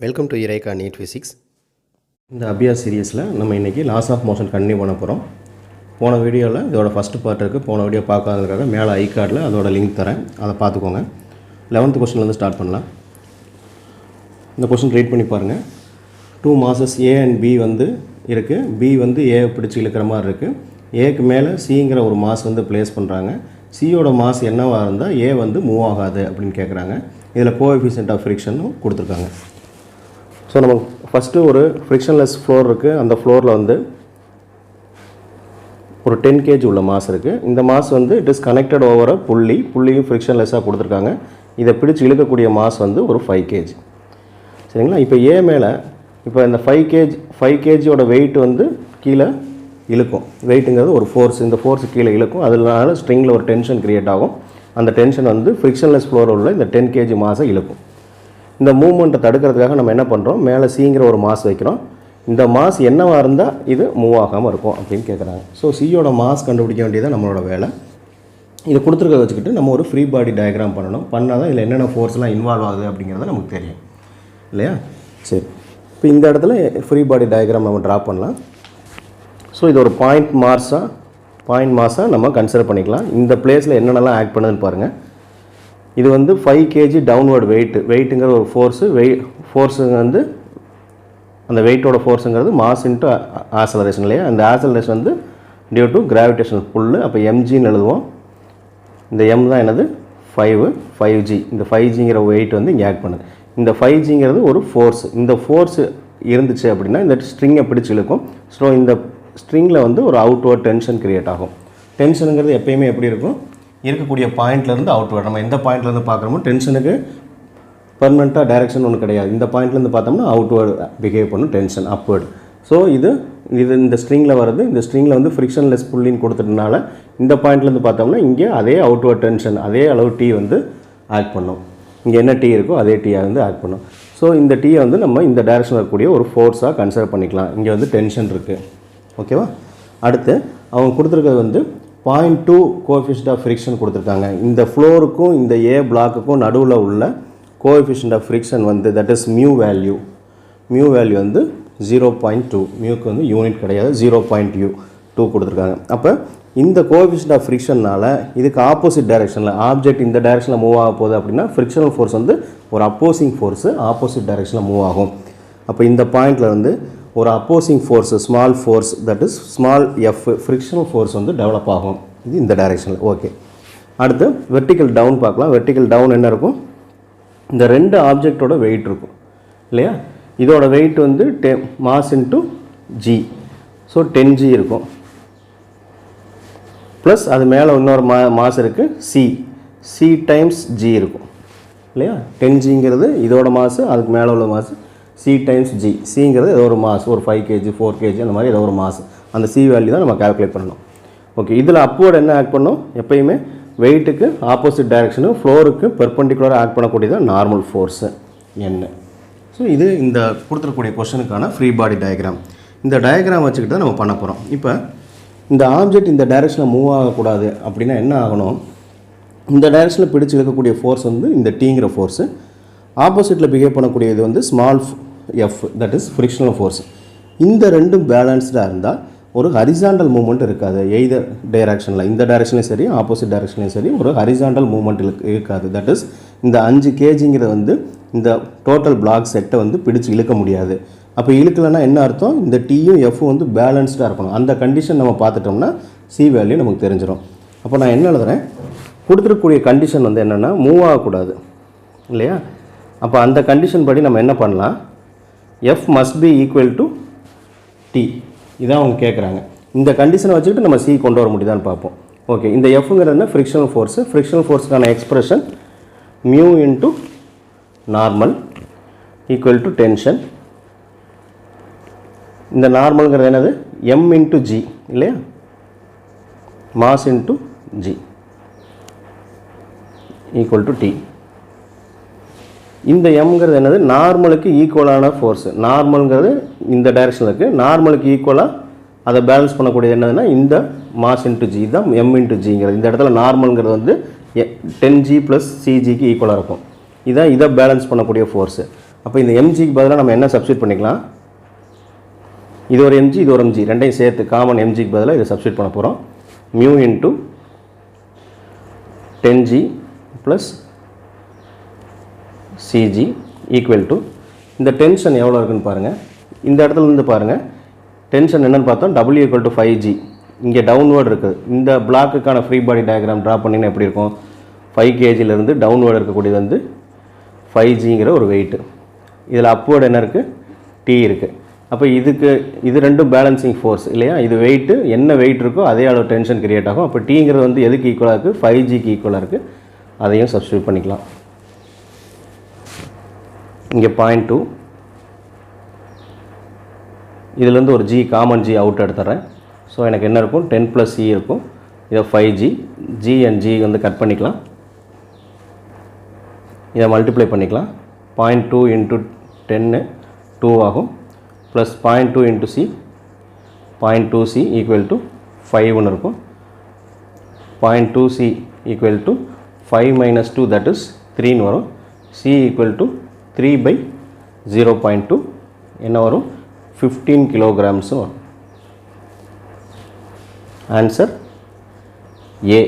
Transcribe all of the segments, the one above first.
Welcome to Rekha NEET physics. இந்த அபியாஸ் சீரியஸில் நம்ம இன்றைக்கி லாஸ் ஆஃப் மோஷன் கண்டினியூ பண்ண போகிறோம். போன வீடியோவில் இதோட ஃபஸ்ட்டு பார்ட் இருக்குது. போன வீடியோ பார்க்காததுக்காக மேலே ஐ கார்டில் அதோட லிங்க் தரேன், அதை பார்த்துக்கோங்க. 11th கொஸ்டின்லேருந்து ஸ்டார்ட் பண்ணலாம். இந்த கொஸ்டின் ரீட் பண்ணி பாருங்கள். 2 மாசஸ் ஏ அண்ட் பி வந்து இருக்குது. பி வந்து ஏ பிடிச்சி இழுக்கிற மாதிரி இருக்குது. ஏக்கு மேலே சிங்கிற ஒரு மாஸ் வந்து ப்ளேஸ் பண்ணுறாங்க. சியோட மாஸ் என்னவாக இருந்தால் ஏ வந்து மூவ் ஆகாது அப்படின்னு கேட்குறாங்க. இதில் கோஎஃபிஷியன்ட் ஆஃப் ஃப்ரிக்ஷனும் கொடுத்துருக்காங்க. ஸோ நமக்கு ஃபஸ்ட்டு ஒரு ஃப்ரிக்ஷன்லெஸ் ஃப்ளோர் இருக்குது. அந்த ஃப்ளோரில் வந்து ஒரு 10 kg உள்ள மாஸ் இருக்குது. இந்த மாஸ் வந்து இட் இஸ் கனெக்டட் ஓவர புள்ளியும் ஃப்ரிக்ஷன்லெஸ்ஸாக கொடுத்துருக்காங்க. இதை பிடிச்சி இழுக்கக்கூடிய மாஸ் வந்து ஒரு 5 kg. சரிங்களா? இப்போ ஏ மேலே இப்போ இந்த 5 kgயோட வெயிட் வந்து கீழே இழுக்கும். வெயிட்டுங்கிறது ஒரு ஃபோர்ஸ், இந்த ஃபோர்ஸ் கீழே இழுக்கும். அதனால ஸ்ட்ரிங்கில் ஒரு டென்ஷன் க்ரியேட் ஆகும். அந்த டென்ஷன் வந்து ஃப்ரிக்ஷன்லெஸ் ஃப்ளோரில் உள்ள இந்த 10 kg மாஸை இழுக்கும். இந்த மூவ்மெண்ட்டை தடுக்கிறதுக்காக நம்ம என்ன பண்ணுறோம், மேலே சிங்கிற ஒரு மாஸ் வைக்கிறோம். இந்த மாஸ் என்னவாக இருந்தால் இது மூவ் ஆகாமல் இருக்கும் அப்படின்னு கேட்குறாங்க. ஸோ சியோட மாஸ் கண்டுபிடிக்க வேண்டியது நம்மளோட வேலை. இதை கொடுத்துருக்க வச்சுக்கிட்டு நம்ம ஒரு ஃப்ரீ பாடி டயக்ராம் பண்ணணும். பண்ணால் தான் இதில் என்னென்ன ஃபோர்ஸ்லாம் இன்வால்வ் ஆகுது அப்படிங்கிறத நமக்கு தெரியும் இல்லையா? சரி, இப்போ இந்த இடத்துல ஃப்ரீ பாடி டயக்ராம் நம்ம ட்ரா பண்ணலாம். ஸோ இது ஒரு பாயிண்ட் மாஸாக நம்ம கன்சிடர் பண்ணிக்கலாம். இந்த பிளேஸில் என்னென்னலாம் ஆக்ட் பண்ணுதுன்னு பாருங்கள். இது வந்து 5 kg டவுன்வர்டு வெயிட்டுங்கிற ஒரு ஃபோர்ஸுங்க வந்து அந்த வெயிட்டோட ஃபோர்ஸுங்கிறது மாஸ் இன்ட்டு ஆசலரேஷன் இல்லையா? அந்த ஆசலரேஷன் வந்து டியூ டு கிராவிடேஷனல் புல்லு. அப்போ எம்ஜின்னு எழுதுவோம். இந்த எம் தான் என்னது 5g. இந்த 5gங்கிற வெயிட் வந்து இங்கே ஆக்ட் பண்ணுது. இந்த 5gங்கிறது ஒரு ஃபோர்ஸ். இந்த ஃபோர்ஸ் இருந்துச்சு அப்படின்னா இந்த ஸ்ட்ரிங்கை பிடிச்சி இழுக்கும். ஸோ இந்த ஸ்ட்ரிங்கில் வந்து ஒரு அவுட்வர்ட் டென்ஷன் க்ரியேட் ஆகும். டென்ஷனுங்கிறது எப்பயுமே எப்படி இருக்கும், இருக்கக்கூடிய பாயிண்ட்லேருந்து அவுட்வர்ட். நம்ம எந்த பாயிண்ட்லேருந்து பார்க்குறோமோ டென்ஷனுக்கு பர்மனெண்ட்டாக டைரெக்ஷன் ஒன்று கிடையாது. இந்த பாயிண்ட்லேருந்து பார்த்தோம்னா அவுட்வர்டு பிஹேவ் பண்ணும் டென்ஷன், அப்வர்டு. ஸோ இது இந்த ஸ்ட்ரிங்கில் வருது. இந்த ஸ்ட்ரிங்கில் வந்து ஃப்ரிக்ஷன்லெஸ் புல்லின்னு கொடுத்ததுனால இந்த பாயிண்ட்லேருந்து பார்த்தோம்னா இங்கே அதே அவுட்வர்ட் டென்ஷன் அதே அளவு டீ வந்து ஆக்ட் பண்ணும். இங்கே என்ன டீ இருக்கோ அதே டீயாக வந்து ஆக்ட் பண்ணும். ஸோ இந்த டீயை வந்து நம்ம இந்த டைரெக்ஷனில் இருக்கக்கூடிய ஒரு ஃபோர்ஸாக கன்சிடர் பண்ணிக்கலாம். இங்கே வந்து டென்ஷன் இருக்குது. ஓகேவா? அடுத்து அவங்க கொடுத்துருக்கிறது வந்து 0.2 கோஎஃபிஷியன்ட் ஆஃப் ஃப்ரிக்ஷன் கொடுத்துருக்காங்க. இந்த ஃப்ளோருக்கும் இந்த ஏ பிளாக்குக்கும் நடுவில் உள்ள கோஎஃபிஷியன்ட் ஆஃப் ஃப்ரிக்ஷன் வந்து தட் இஸ் மியூ வேல்யூ வந்து 0.2. மியூக்கு வந்து யூனிட் கிடையாது, 0.2 கொடுத்துருக்காங்க. அப்போ இந்த கோஎஃபிஷியன்ட் ஆஃப் ஃப்ரிக்ஷனால் இதுக்கு ஆப்போசிட் டைரெக்ஷனில் ஆப்ஜெக்ட் இந்த டைரெக்ஷனில் மூவ் ஆக போகுது அப்படின்னா ஃப்ரிக்ஷனல் ஃபோர்ஸ் வந்து ஒரு அப்போசிங் ஃபோர்ஸு ஆப்போசிட் டைரெக்ஷனில் மூவ் ஆகும். அப்போ இந்த பாயிண்டில் வந்து ஒரு opposing force small force that is small F frictional force வந்து டெவலப் ஆகும். இது இந்த டைரெக்ஷனில். ஓகே, அடுத்து வெர்டிக்கல் டவுன் பார்க்கலாம். வெர்டிக்கல் டவுன் என்ன இருக்கும், இந்த 2 ஆப்ஜெக்டோட வெயிட் இருக்கும் இல்லையா? இதோட வெயிட் வந்து mass into G. So 10g இருக்கும். ப்ளஸ் அது மேலே இன்னொரு மாஸ் இருக்குது சி டைம்ஸ் ஜி இருக்கும் இல்லையா? 10gங்கிறது இதோட மாசு, அதுக்கு மேலே உள்ள மாசு சி டைம்ஸ் ஜி. சிங்கிறது ஏதோ ஒரு மாஸ், ஒரு 5 kg 4 kg அந்த மாதிரி ஏதோ ஒரு மாஸ். அந்த சி வேல்யூ தான் நம்ம கால்குலேட் பண்ணணும். ஓகே, இதில் அப்வர்டு என்ன ஆக்ட் பண்ணும், எப்பயுமே வெயிட்டுக்கு ஆப்போசிட் டைரெக்ஷனு ஃப்ளோருக்கு பெர்பெண்டிகுலராக ஆக்ட் பண்ணக்கூடியது நார்மல் ஃபோர்ஸு என்ன. ஸோ இது இந்த கொடுத்துருக்கக்கூடிய கொஸ்டனுக்கான ஃப்ரீ பாடி டயக்ராம். இந்த டயக்ராம் வச்சுக்கிட்டு தான் நம்ம பண்ண போகிறோம். இப்போ இந்த ஆப்ஜெக்ட் இந்த டைரெக்ஷனில் மூவ் ஆகக்கூடாது அப்படின்னா என்ன ஆகணும், இந்த டைரெக்ஷனில் பிடிச்சி இழுக்கக்கூடிய ஃபோர்ஸ் வந்து இந்த டீங்கிற ஃபோர்ஸு, ஆப்போசிட்டில் பிஹேவ் பண்ணக்கூடியது வந்து small F that is frictional force. இந்த ரெண்டும் பேலன்ஸ்டாக இருந்தால் ஒரு ஹரிசாண்டல் மூவ்மெண்ட் இருக்காது. எய்தர் டைரெக்ஷனில், இந்த டைரெக்ஷன்லையும் சரி ஆப்போசிட் டைரெக்ஷன்லையும் சரி ஒரு ஹரிசாண்டல் மூவ்மெண்ட் இருக்காது. தட் இஸ் இந்த 5 kgங்கிறது வந்து இந்த டோட்டல் பிளாக் செட்டை வந்து பிடிச்சி இழுக்க முடியாது. அப்போ இழுக்கலைன்னா என்ன அர்த்தம், இந்த டீயும் எஃப்பும் வந்து பேலன்ஸ்டாக இருக்கணும். அந்த கண்டிஷன் நம்ம பார்த்துட்டோம்னா சி வேல்யூ நமக்கு தெரிஞ்சிடும். அப்போ நான் என்ன எழுதுறேன், கொடுத்துருக்கக்கூடிய கண்டிஷன் வந்து என்னென்னா மூவ் ஆகக்கூடாது இல்லையா? அப்போ அந்த கண்டிஷன் படி நம்ம என்ன பண்ணலாம், F must be equal to T. இதான் அவங்க கேட்குறாங்க. இந்த கண்டிஷனை வச்சுக்கிட்டு நம்ம C கொண்டு வர முடியுதான்னு பார்ப்போம். ஓகே, இந்த Fங்கிறது என்ன, ஃப்ரிக்ஷனல் ஃபோர்ஸு. ஃப்ரிக்ஷனல் ஃபோர்ஸுக்கான expression mu into normal equal to tension. இந்த நார்மல்ங்கிறது என்னது, M இன்ட்டு G இல்லையா? Mass into G equal to T. இந்த எம்ங்கிறது என்னது, நார்மலுக்கு ஈக்குவலான ஃபோர்ஸு. நார்மலுங்கிறது இந்த டைரெக்ஷனில் இருக்குது. நார்மலுக்கு ஈக்குவலாக அதை பேலன்ஸ் பண்ணக்கூடியது என்னதுன்னா இந்த மாஸ் இன்ட்டு ஜி தான் எம் இன்ட்டு ஜிங்கிறது. இந்த இடத்துல நார்மலுங்கிறது வந்து 10g + cgக்கு ஈக்குவலாக இருக்கும். இதை பேலன்ஸ் பண்ணக்கூடிய ஃபோர்ஸு. அப்போ இந்த mgக்கு பதிலாக நம்ம என்ன சப்ஸ்டியூட் பண்ணிக்கலாம், இது ஒரு mg இது ஒரு mg ரெண்டையும் சேர்த்து காமன் mgக்கு பதிலாக இதை சப்ஸ்டியூட் பண்ண போகிறோம். mu into 10g plus cg equal to இந்த டென்ஷன் எவ்வளோ இருக்குன்னு பாருங்கள். இந்த இடத்துல இருந்து பாருங்கள் டென்ஷன் என்னென்னு பார்த்தோம், W ஈக்குவல் டு 5g. இங்கே டவுன்வேர்டு இருக்குது. இந்த பிளாக்குக்கான ஃப்ரீ பாடி டயக்ராம் ட்ரா பண்ணிங்கன்னா எப்படி இருக்கும், 5 kgலேருந்து டவுன்வேர்டு இருக்கக்கூடியது வந்து 5gங்கிற ஒரு வெயிட்டு. இதில் அப்வேர்டு என்ன இருக்குது, T இருக்குது. அப்போ இது ரெண்டும் பேலன்சிங் ஃபோர்ஸ் இல்லையா, இது வெயிட்டு என்ன வெயிட் இருக்கோ அதே அளவு டென்ஷன் கிரியேட் ஆகும். அப்போ Tங்கிறது வந்து எதுக்கு ஈக்குவலாக இருக்குது, 5gக்கு ஈக்குவலாக இருக்குது. அதையும் சப்ஸ்டியூட் பண்ணிக்கலாம். இங்கே 0.2, இதிலேருந்து ஒரு g காமன் g அவுட் எடுத்துறேன். ஸோ எனக்கு என்ன இருக்கும், 10 + c இருக்கும். இதை 5g, g and g வந்து கட் பண்ணிக்கலாம். இதை மல்டிப்ளை பண்ணிக்கலாம். 0.2 × 10 2 ஆகும். Plus 0.2 × c 0.2c equal to 5ன்னு இருக்கும். 0.2c equal to 5 - 2 that is 3ன்னு வரும். c ஈக்குவல் டு 3/0.2 என்ன வரும், 15 kilograms வரும். Answer A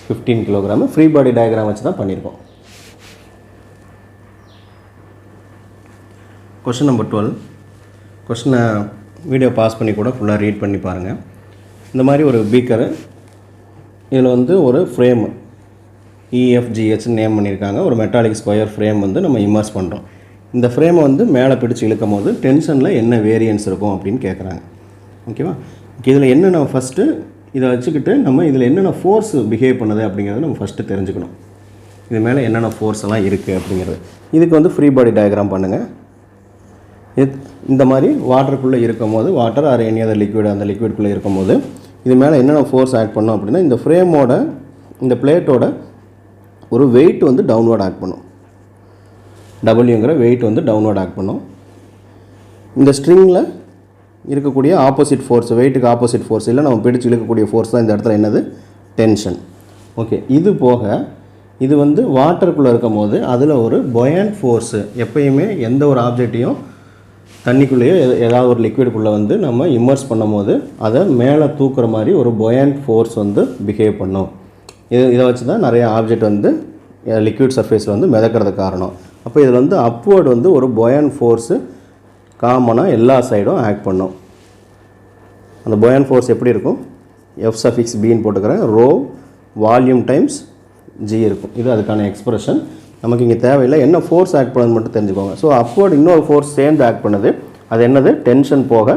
15 kilogram. Free body diagram வச்சு தான் பண்ணியிருக்கோம். Question number 12. கொஸ்டினை வீடியோ பாஸ் பண்ணி கூட ஃபுல்லாக ரீட் பண்ணி பாருங்கள். இந்த மாதிரி ஒரு பீக்கரு, இதில் வந்து ஒரு ஃப்ரேமு EFGH நேம் பண்ணியிருக்காங்க. ஒரு மெட்டாலிக் ஸ்கொயர் ஃப்ரேம் வந்து நம்ம இம்மர்ஸ் பண்ணுறோம். இந்த ஃப்ரேமை வந்து மேலே பிடிச்சி இழுக்கும் போது டென்ஷனில் என்ன வேரியன்ஸ் இருக்கும் அப்படின்னு கேட்குறாங்க. ஓகேவா, இதில் என்னென்ன ஃபஸ்ட்டு இதை வச்சுக்கிட்டு நம்ம இதில் என்னென்ன ஃபோர்ஸ் பிஹேவ் பண்ணுது அப்படிங்கிறத நம்ம ஃபஸ்ட்டு தெரிஞ்சுக்கணும். இது மேலே என்னென்ன ஃபோர்ஸ் எல்லாம் இருக்குது அப்படிங்கிறது. இதுக்கு வந்து ஃப்ரீ பாடி டயக்ராம் பண்ணுங்கள். இந்த மாதிரி வாட்டருக்குள்ளே இருக்கும் போது, water or any other liquid, அந்த லிக்விட்குள்ளே இருக்கும் போது இது மேலே என்னென்ன ஃபோர்ஸ் ஆக்ட் பண்ணோம் அப்படின்னா, இந்த ஃப்ரேமோட இந்த பிளேட்டோட ஒரு வெயிட் வந்து டவுன்வர்ட் ஆக்ட் பண்ணும். Wங்கிற வெயிட் வந்து டவுன்வர்ட் ஆக்ட் பண்ணும். இந்த ஸ்ட்ரிங்கில் இருக்கக்கூடிய ஆப்போசிட் ஃபோர்ஸ், வெயிட்டுக்கு ஆப்போசிட் ஃபோர்ஸ் இல்லை நம்ம பிடிச்சி இழுக்கக்கூடிய ஃபோர்ஸ் தான் இந்த இடத்துல என்னது, டென்ஷன். ஓகே, இது போக இது வந்து வாட்டருக்குள்ளே இருக்கும் போது அதில் ஒரு பொயண்ட் ஃபோர்ஸு, எப்பயுமே எந்த ஒரு ஆப்ஜெக்டையும் தண்ணிக்குள்ளேயோ ஏதாவது ஒரு லிக்விடுக்குள்ளே வந்து நம்ம இம்மர்ஸ் பண்ணும் போது அதை மேலே தூக்குற மாதிரி ஒரு பொயண்ட் ஃபோர்ஸ் வந்து பிஹேவ் பண்ணும். இதை வச்சு தான் நிறைய ஆப்ஜெக்ட் வந்து லிக்விட் சர்ஃபேஸில் வந்து மிதக்கிறது காரணம். அப்போ இதில் வந்து அப்வேர்டு வந்து ஒரு பொயண்ட் ஃபோர்ஸு காமனாக எல்லா சைடும் ஆக்ட் பண்ணும். அந்த பொயண்ட் ஃபோர்ஸ் எப்படி இருக்கும், F(b)ன்னு போட்டுக்கிறேன். ரோ வால்யூம் டைம்ஸ் g இருக்கும். இது அதுக்கான எக்ஸ்பிரஷன். நமக்கு இங்கே தேவையில்லை, என்ன ஃபோர்ஸ் ஆக்ட் பண்ணுறது மட்டும் தெரிஞ்சுக்கோங்க. ஸோ அப்வேர்டு இன்னொரு ஃபோர்ஸ் சேர்ந்து ஆக்ட் பண்ணுது. அது என்னது, டென்ஷன் போக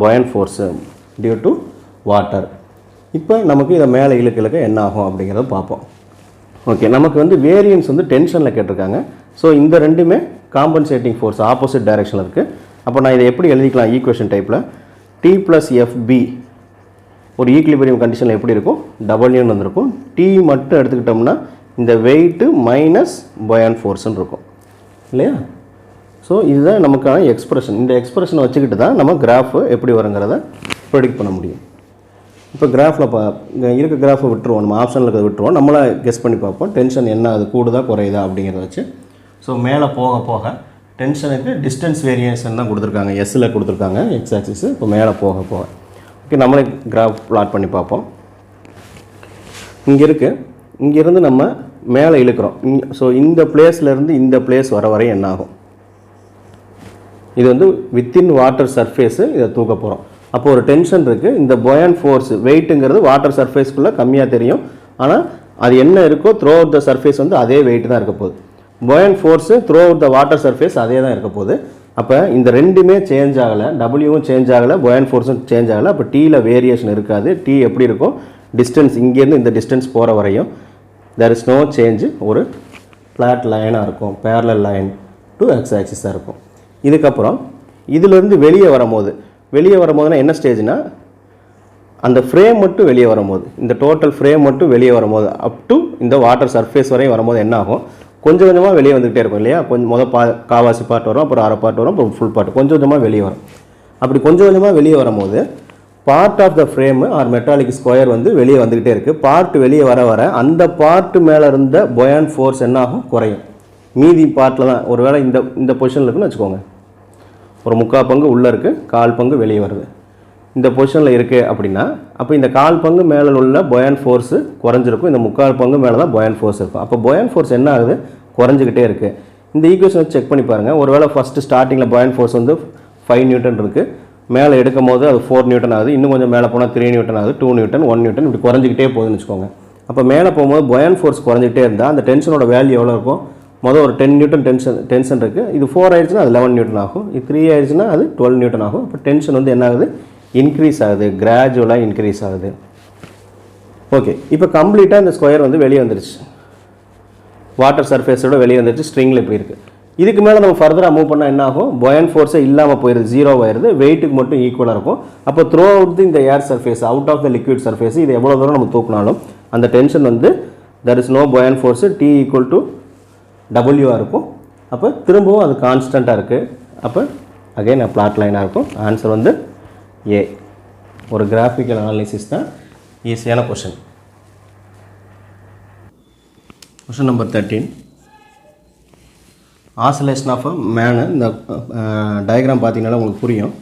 பொயண்ட் ஃபோர்ஸு டியூ டு வாட்டர். இப்போ நமக்கு இதை மேலே இழுக்க என்ன ஆகும் அப்படிங்கிறத பார்ப்போம். ஓகே, நமக்கு வந்து வேரியன்ஸ் வந்து டென்ஷனில் கேட்டிருக்காங்க. ஸோ இந்த ரெண்டுமே காம்பன்சேட்டிங் ஃபோர்ஸ் ஆப்போசிட் டைரெக்ஷனில் இருக்குது. அப்போ நான் இதை எப்படி எழுதிக்கலாம், ஈக்குவேஷன் டைப்பில் T + Fb ஒரு ஈக்லிபிரியம் கண்டிஷனில் எப்படி இருக்கும், Wன்னு வந்திருக்கும். T மட்டும் எடுத்துக்கிட்டோம்னா இந்த வெயிட்டு மைனஸ் பொயண்ட் ஃபோர்ஸ்ன்னு இருக்கும் இல்லையா. ஸோ இதுதான் நமக்கான எக்ஸ்பிரஷன். இந்த எக்ஸ்பிரஷனை வச்சுக்கிட்டு தான் நம்ம கிராஃபு எப்படி வருங்கிறத ப்ரெடிக்ட் பண்ண முடியும். இப்போ கிராஃபில் இங்கே இருக்க கிராஃபை விட்டுருவோம், நம்ம ஆப்ஷனில் இருக்கிறத விட்டுருவோம். நம்மளா கெஸ் பண்ணி பார்ப்போம் டென்ஷன் என்ன, அது கூடுதா குறையுதா அப்படிங்கிறத வச்சு. ஸோ மேலே போக போக டென்ஷனுக்கு டிஸ்டன்ஸ் வேரியேஷன் தான் கொடுத்துருக்காங்க, எஸ்ஸில் கொடுத்துருக்காங்க எக்ஸ் ஆக்சிஸு. இப்போ மேலே போக போக ஓகே, நம்மளே கிராஃப் பிளாட் பண்ணி பார்ப்போம். இங்கே இருக்குது, இங்கேருந்து நம்ம மேலே இழுக்கிறோம். ஸோ இந்த பிளேஸ்லேருந்து இந்த பிளேஸ் வர வரை என்ன ஆகும், இது வந்து வித்தின் வாட்டர் சர்ஃபேஸு இதை தூக்க போகிறோம். அப்போ ஒரு டென்ஷன் இருக்குது. இந்த பொயண்ட் ஃபோர்ஸ் வெயிட்டுங்கிறது வாட்டர் சர்ஃபேஸ்க்குள்ளே கம்மியாக தெரியும், ஆனால் அது என்ன இருக்கோ த்ரோ அவுட் த சர்ஃபேஸ் வந்து அதே வெயிட் தான் இருக்க போகுது. Buoyant force throughout the water surface அதே தான் இருக்க போகுது. அப்போ இந்த ரெண்டுமே சேஞ்ச் ஆகலை, டபிள்யூவும் சேஞ்ச் ஆகலை, பொயண்ட் ஃபோர்ஸும் சேஞ்ச் ஆகலை. அப்போ டீயில் வேரியேஷன் இருக்காது. டீ எப்படி இருக்கும், டிஸ்டன்ஸ் இங்கேருந்து இந்த டிஸ்டன்ஸ் போகிற வரையும் தேர் இஸ் நோ சேஞ்சு, ஒரு ஃப்ளாட் லைனாக இருக்கும், பேரலல் லைன் டு எக்ஸ் ஆக்சிஸாக இருக்கும். இதுக்கப்புறம் இதிலேருந்து வெளியே வரும்போதுனா என்ன ஸ்டேஜ்னா, அந்த ஃப்ரேம் மட்டும் வெளியே வரும்போது, இந்த டோட்டல் ஃப்ரேம் மட்டும் வெளியே வரும்போது அப் டு இந்த வாட்டர் சர்ஃபேஸ் வரையும் வரும்போது என்ன ஆகும், கொஞ்சம் கொஞ்சமாக வெளியே வந்துகிட்டே இருக்கும் இல்லையா. கொஞ்சம் காவாசி பார்ட் வரும், அப்புறம் அரை பார்ட் வரும், அப்புறம் ஃபுல் பார்ட், கொஞ்சம் கொஞ்சமாக வெளியே வரும். அப்படி கொஞ்சம் கொஞ்சமாக வெளியே வரும்போது part of the frame or metallic square வந்து வெளியே வந்துக்கிட்டே இருக்குது. பார்ட் வெளியே வர வர அந்த பார்ட்டு மேலே இருந்த பொயான் ஃபோர்ஸ் என்ன ஆகும், குறையும். மீதி பார்ட்டில் தான் ஒருவேளை இந்த பொசிஷனில் இருக்குன்னு வச்சுக்கோங்க. ஒரு 3/4 பங்கு உள்ளே இருக்குது, 1/4 பங்கு வெளியே வருது. இந்த பொசிஷனில் இருக்குது அப்படின்னா அப்போ இந்த 1/4 பங்கு மேலே உள்ள பொயான் ஃபோர்ஸு குறைஞ்சிருக்கும், இந்த 3/4 பங்கு மேலே தான் பொயான் ஃபோர்ஸ் இருக்கும். அப்போ பொயான் ஃபோர்ஸ் என்ன ஆகுது, குறைஞ்சிக்கிட்டே இருக்குது. இந்த ஈக்குவேஷன் செக் பண்ணி பாருங்கள். ஒருவேளை ஃபஸ்ட்டு ஸ்டார்டிங்கில் பொயான் ஃபோர்ஸ் வந்து 5 நியூட்டன் இருக்குது, மேலே எடுக்கும் போது அது 4 நியூட்டன் ஆகுது, இன்னும் கொஞ்சம் மேலே போனால் 3 நியூட்டன் ஆகுது, 2 நியூட்டன், 1 நியூட்டன், இப்படி குறைஞ்சிக்கிட்டே போகுதுன்னு வச்சுக்கோங்க. அப்போ மேலே போகும்போது பொயான் ஃபோர்ஸ் குறைஞ்சிக்கிட்டே இருந்தால் அந்த டென்ஷனோட வேல்யூ எவ்வளோ இருக்கும், மொதல் ஒரு 10 நியூட்டன் டென்ஷன் இருக்குது, இது 4 ஆயிடுச்சுன்னா அது 11 நியூட்டன் ஆகும், இது 3 ஆயிடுச்சுன்னா அது 12 நியூட்டன் ஆகும். அப்போ டென்ஷன் வந்து என்ன ஆகுது, இன்க்ரீஸ் ஆகுது, கிராஜுவலாக இன்க்ரீஸ் ஆகுது. ஓகே, இப்போ கம்ப்ளீட்டாக இந்த ஸ்கொயர் வந்து வெளியே வந்துருச்சு, வாட்டர் சர்ஃபேஸோட வெளியே வந்துருச்சு, ஸ்ட்ரிங்கில் இப்படி இருக்குது. இதுக்கு மேலே நம்ம ஃபர்தராக மூவ் பண்ணால் என்ன ஆகும், பொயான் ஃபோர்ஸே இல்லாமல் போயிடுது, 0 ஆயிடுது, வெயிட்டுக்கு மட்டும் ஈக்குவலாக இருக்கும். அப்போ த்ரோ அவுட் இந்த air surface, out of the liquid surface, இது எவ்வளோ தூரம் நம்ம தூக்கினாலும் அந்த டென்ஷன் வந்து there is no buoyant force, T equal to W இருக்கும். அப்போ திரும்பவும் அது கான்ஸ்டண்ட்டாக இருக்குது. அப்போ அகைன் பிளாட் லைனாக இருக்கும். ஆன்சர் வந்து ஏ. ஒரு கிராஃபிக்கல் அனாலிசிஸ் தான் ஈஸியான question. Question number 13. Oscillation of a man. இந்த டயக்ராம் பார்த்தீங்கன்னா உங்களுக்கு புரியும்.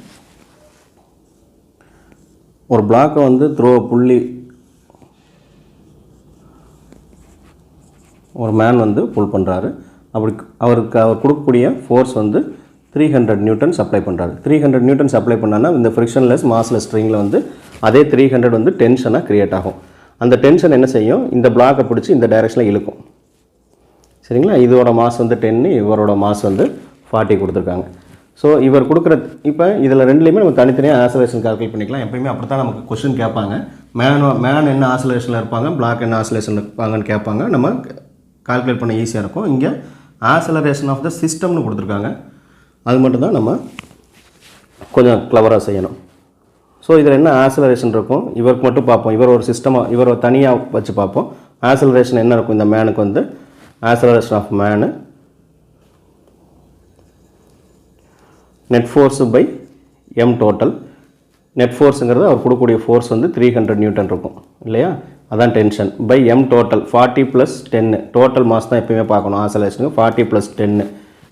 ஒரு பிளாக்கை வந்து புள்ளி ஒரு மேன் வந்து புல் பண்ணுறாரு. அவர் கொடுக்கக்கூடிய ஃபோர்ஸ் வந்து 300 நியூட்டன் சப்ளை பண்ணுறாரு. 300 நியூட்டன் சப்ளை பண்ணான்னா இந்த ஃப்ரிக்ஷன்லெஸ் மாஸ்லெஸ் ஸ்ட்ரிங்கில் வந்து அதே 300 வந்து டென்ஷனாக க்ரியேட் ஆகும். அந்த டென்ஷன் என்ன செய்யும், இந்த பிளாக்கை பிடிச்சி இந்த டைரெக்ஷனில் இழுக்கும். சரிங்களா? இதோட மாஸ் வந்து 10, இவரோட மாஸ் வந்து 40 கொடுத்துருக்காங்க. ஸோ இவர் கொடுக்குற இப்போ இதில் ரெண்டுலேயுமே நம்ம தனித்தனியாக ஆசோலேஷன் கால்குலேட் பண்ணிக்கலாம். எப்பயுமே அப்படி தான் நமக்கு கொஸ்டின் கேட்பாங்க. மேன் என்ன ஆசோலேஷனில் இருப்பாங்க, பிளாக் என்ன ஆசோலேஷன் இருப்பாங்கன்னு கேட்பாங்க. நம்ம கால்குலேட் பண்ண ஈஸியாக இருக்கும். இங்கே ஆசலரேஷன் ஆஃப் த சிஸ்டம்னு கொடுத்துருக்காங்க. அது மட்டும் தான் நம்ம கொஞ்சம் கிளவராக செய்யணும். ஸோ இதில் என்ன ஆசலரேஷன் இருக்கும் இவருக்கு மட்டும் பார்ப்போம். இவர் ஒரு சிஸ்டமாக இவர் தனியாக வச்சு பார்ப்போம். ஆசலரேஷன் என்ன இருக்கும் இந்த மேனுக்கு வந்து, acceleration of man net force by M total. Net ஃபோர்ஸுங்கிறது அவர் கொடுக்கக்கூடிய ஃபோர்ஸ் வந்து 300 நியூட்டன் இருக்கும் இல்லையா, அதான் tension, by M total 40 + 10. Total mass தான் எப்பயுமே பார்க்கணும் ஆசோலேஷனுக்கு. 40 + 10,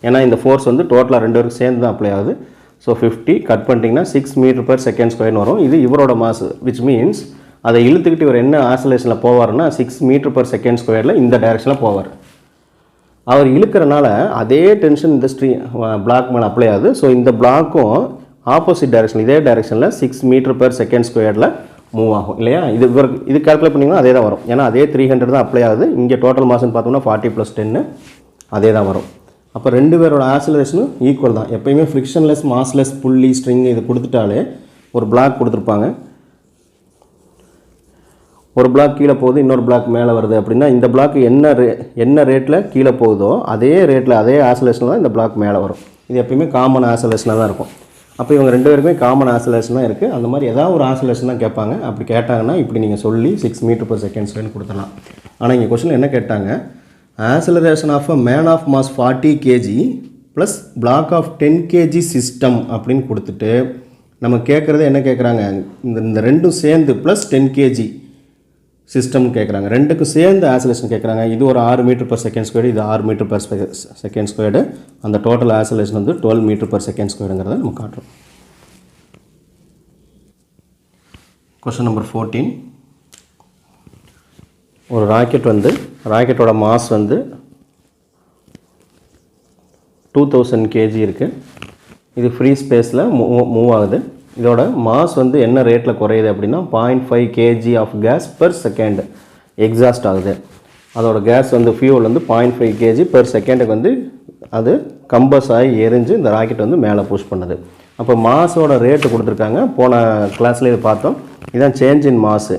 ஏன்னா இந்த ஃபோர்ஸ் வந்து டோட்டலாக 2 பேருக்கு சேர்ந்து தான் அப்ளை ஆகுது. ஸோ 50 கட் பண்ணிட்டீங்கன்னா 6 m/s² வரும். இது இவரோட மாஸ், விச் மீன்ஸ் அதை இழுத்துக்கிட்டு இவர் என்ன ஆசோலேஷனில் போவார்னா 6 m/s² இந்த டைரெக்ஷனில் போவார். அவர் இழுக்கிறனால அதே டென்ஷன் இந்த பிளாக் மேலே அப்ளை ஆகுது. ஸோ இந்த பிளாக்கும் ஆப்போசிட் டைரெக்ஷன், இதே டைரெக்ஷனில் 6 m/s² மூவ் ஆகும் இல்லையா. இது கால்குலேட் பண்ணிங்கன்னா அதே தான் வரும். ஏன்னா அதே 300 தான் அப்ளை ஆகுது. இங்கே டோட்டல் மாஸ்ன்னு பார்த்தோம்னா 40 + 10 அதே தான் வரும். அப்போ ரெண்டு பேரோட ஆசோலேஷனும் ஈக்குவல் தான். எப்பயுமே ஃப்ரிக்ஷன்லெஸ் மாஸ்லெஸ் புள்ளி ஸ்ட்ரிங் இது கொடுத்துட்டாலே ஒரு பிளாக் கொடுத்துருப்பாங்க. ஒரு பிளாக் கீழே போகுது, இன்னொரு பிளாக் மேலே வருது அப்படின்னா இந்த பிளாக் என்ன ரேட்டில் கீழே போகுதோ அதே ரேட்டில் அதே ஆசோலேஷனில் தான் இந்த பிளாக் மேலே வரும். இது எப்பயுமே காமன் ஆசோலேஷனாக தான் இருக்கும். அப்போ இவங்க ரெண்டு பேருக்குமே காமன் ஆசோலேஷன் தான் இருக்குது. அந்த மாதிரி ஏதாவது ஒரு ஆசோலேஷன் தான் கேட்பாங்க. அப்படி கேட்டாங்கன்னா இப்படி நீங்கள் சொல்லி 6 m/s² கொடுத்துடலாம். ஆனால் இங்கே கொஸ்டின் என்ன கேட்டாங்க, acceleration of a man of mass 40 kg plus block of 10 kg system அப்படின்னு கொடுத்துட்டு நம்ம கேட்குறது என்ன கேட்குறாங்க, இந்த ரெண்டும் சேர்ந்து ப்ளஸ் 10 kg சிஸ்டம் கேட்குறாங்க. ரெண்டுக்கும் சேர்ந்து ஆசோலேஷன் கேட்குறாங்க. இது ஒரு 6 m/s², இது 6 m/s². அந்த டோட்டல் ஆசோலேஷன் வந்து 12 m/s²ங்கிறத நம்ம காட்டுறோம். Question number 14. ஒரு ராக்கெட்டோட மாஸ் வந்து 2000 kg இருக்குது. இது ஃப்ரீ ஸ்பேஸில் மூவ் ஆகுது. இதோட மாஸ் வந்து என்ன ரேட்டில் குறையுது அப்படின்னா 0.5 kg of gas per second exhaust ஆகுது. அதோட கேஸ் வந்து ஃபியூல் வந்து 0.5 kg/s வந்து அது கம்பஸ் ஆகி எரிஞ்சு இந்த ராக்கெட் வந்து மேலே புஷ் பண்ணுது. அப்போ மாஸோட ரேட்டு கொடுத்துருக்காங்க. போன கிளாஸில் இது பார்த்தோம். இதுதான் change in mass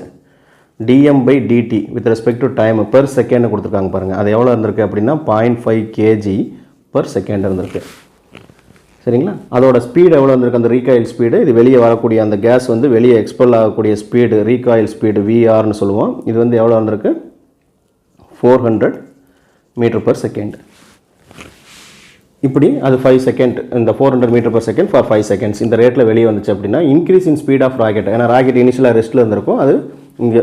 dm/dt with respect to time per second கொடுத்துருக்காங்க பாருங்கள். அது எவ்வளோ இருந்திருக்கு அப்படின்னா 0.5 kg/s இருந்திருக்கு. சரிங்களா? அதோட ஸ்பீடு எவ்வளோ இருந்திருக்கு, அந்த ரீகாயில் ஸ்பீடு, இது வெளியே வரக்கூடிய அந்த கேஸ் வந்து வெளியே எக்ஸ்பெல் ஆகக்கூடிய ஸ்பீடு ரீகாயில் ஸ்பீடு VRன்னு சொல்லுவோம். இது வந்து எவ்வளோ இருந்திருக்கு 400 m/s. இப்படி அது 5 செகண்ட், இந்த 400 m/s ஃபார் 5 செகண்ட்ஸ் இந்த ரேட்டில் வெளியே வந்துச்சு அப்படின்னா increase in speed of rocket. ஏன்னா ராக்கெட் இனிஷியலாக ரெஸ்ட்டில் இருந்திருக்கும், அது இங்கே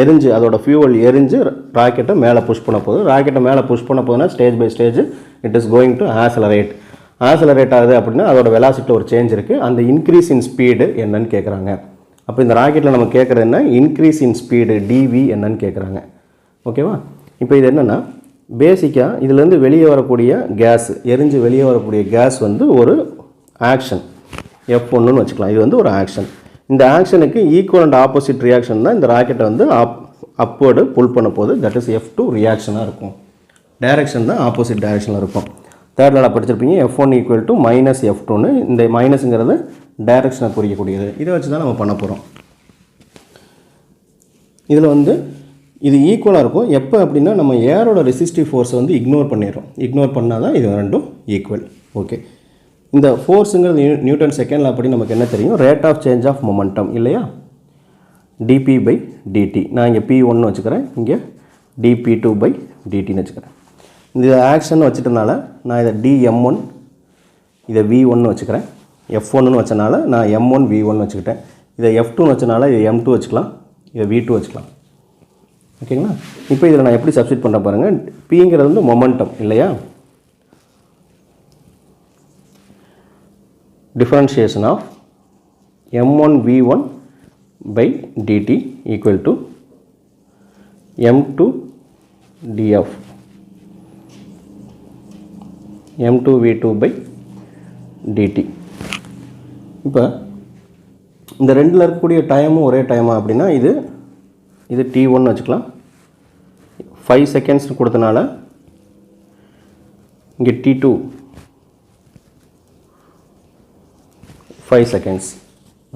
எரிஞ்சு அதோட ஃபியூவல் எரிஞ்சு ராக்கெட்டை மேலே புஷ் பண்ண போகுது. ராக்கெட்டை மேலே புஷ் பண்ண போதுன்னா stage by stage it is going to accelerate ஆகுது அப்படின்னா அதோட வெலாசிட்டியில் ஒரு சேஞ்ச் இருக்குது. அந்த இன்க்ரீஸ் இன் ஸ்பீடு என்னன்னு கேட்குறாங்க. அப்போ இந்த ராக்கெட்டில் நம்ம கேட்குறது என்ன, இன்க்ரீஸ் இன் ஸ்பீடு டிவி என்னன்னு கேட்குறாங்க. ஓகேவா? இப்போ இது என்னென்னா பேசிக்காக இதுலேருந்து வெளியே வரக்கூடிய கேஸ், எரிஞ்சு வெளியே வரக்கூடிய கேஸ் வந்து ஒரு ஆக்ஷன் F1ன்னு வச்சுக்கலாம். இது வந்து ஒரு ஆக்ஷன். இந்த ஆக்ஷனுக்கு ஈக்குவல் அண்ட் ஆப்போசிட் ரியாக்ஷன் தான் இந்த ராக்கெட்டை வந்து அப்வேர்டு புல் பண்ண போது. தட் இஸ் F2 ரியாக்ஷனாக இருக்கும். டைரக்ஷன் தான் ஆப்போசிட் டைரக்ஷனில் இருக்கும். தேர்ட் லா படிச்சிருப்பீங்க. F1 equal to minus F2ன்னு. இந்த மைனஸுங்கிறது டைரக்ஷனை குறிக்கக்கூடியது. இதை வச்சு தான் நம்ம பண்ண போகிறோம். இதில் வந்து இது ஈக்குவலாக இருக்கும் எப்போ அப்படின்னா நம்ம ஏரோட ரெசிஸ்டிவ் ஃபோர்ஸை வந்து இக்னோர் பண்ணிடுறோம். இக்னோர் பண்ணால் தான் இது ரெண்டும் ஈக்குவல். ஓகே, இந்த ஃபோர்ஸுங்கிறது நியூட்டன் செகண்ட் லா படி நமக்கு என்ன தெரியும், rate of change of momentum இல்லையா, dp/dt. நான் இங்கே P1 வச்சுக்கிறேன், இங்கே dp2/dtன்னு வச்சுக்கிறேன். இந்த ஆக்ஷன் வச்சுட்டனால நான் இதை dm1 இதை v1 வச்சுக்கிறேன். F1ன்னு வச்சனால நான் m1 v1 வச்சுக்கிட்டேன். இதை F2 வச்சனால இதை m2 வச்சுக்கலாம், இதை v2 வச்சுக்கலாம். ஓகேங்களா? இப்போ இதில் நான் எப்படி சப்ஸ்டிட் பண்ண பாருங்கள். Pங்கிறது வந்து மொமெண்டம் இல்லையா, differentiation of m1 v1 by dt equal to m2 df m2 v2 by dt. இப்போ இந்த ரெண்டில் இருக்கக்கூடிய டைமும் ஒரே டைமா அப்படின்னா இது t1 வச்சுக்கலாம். 5 செகண்ட்ஸ் கொடுத்தனால இங்கே t2 5 செகண்ட்ஸ்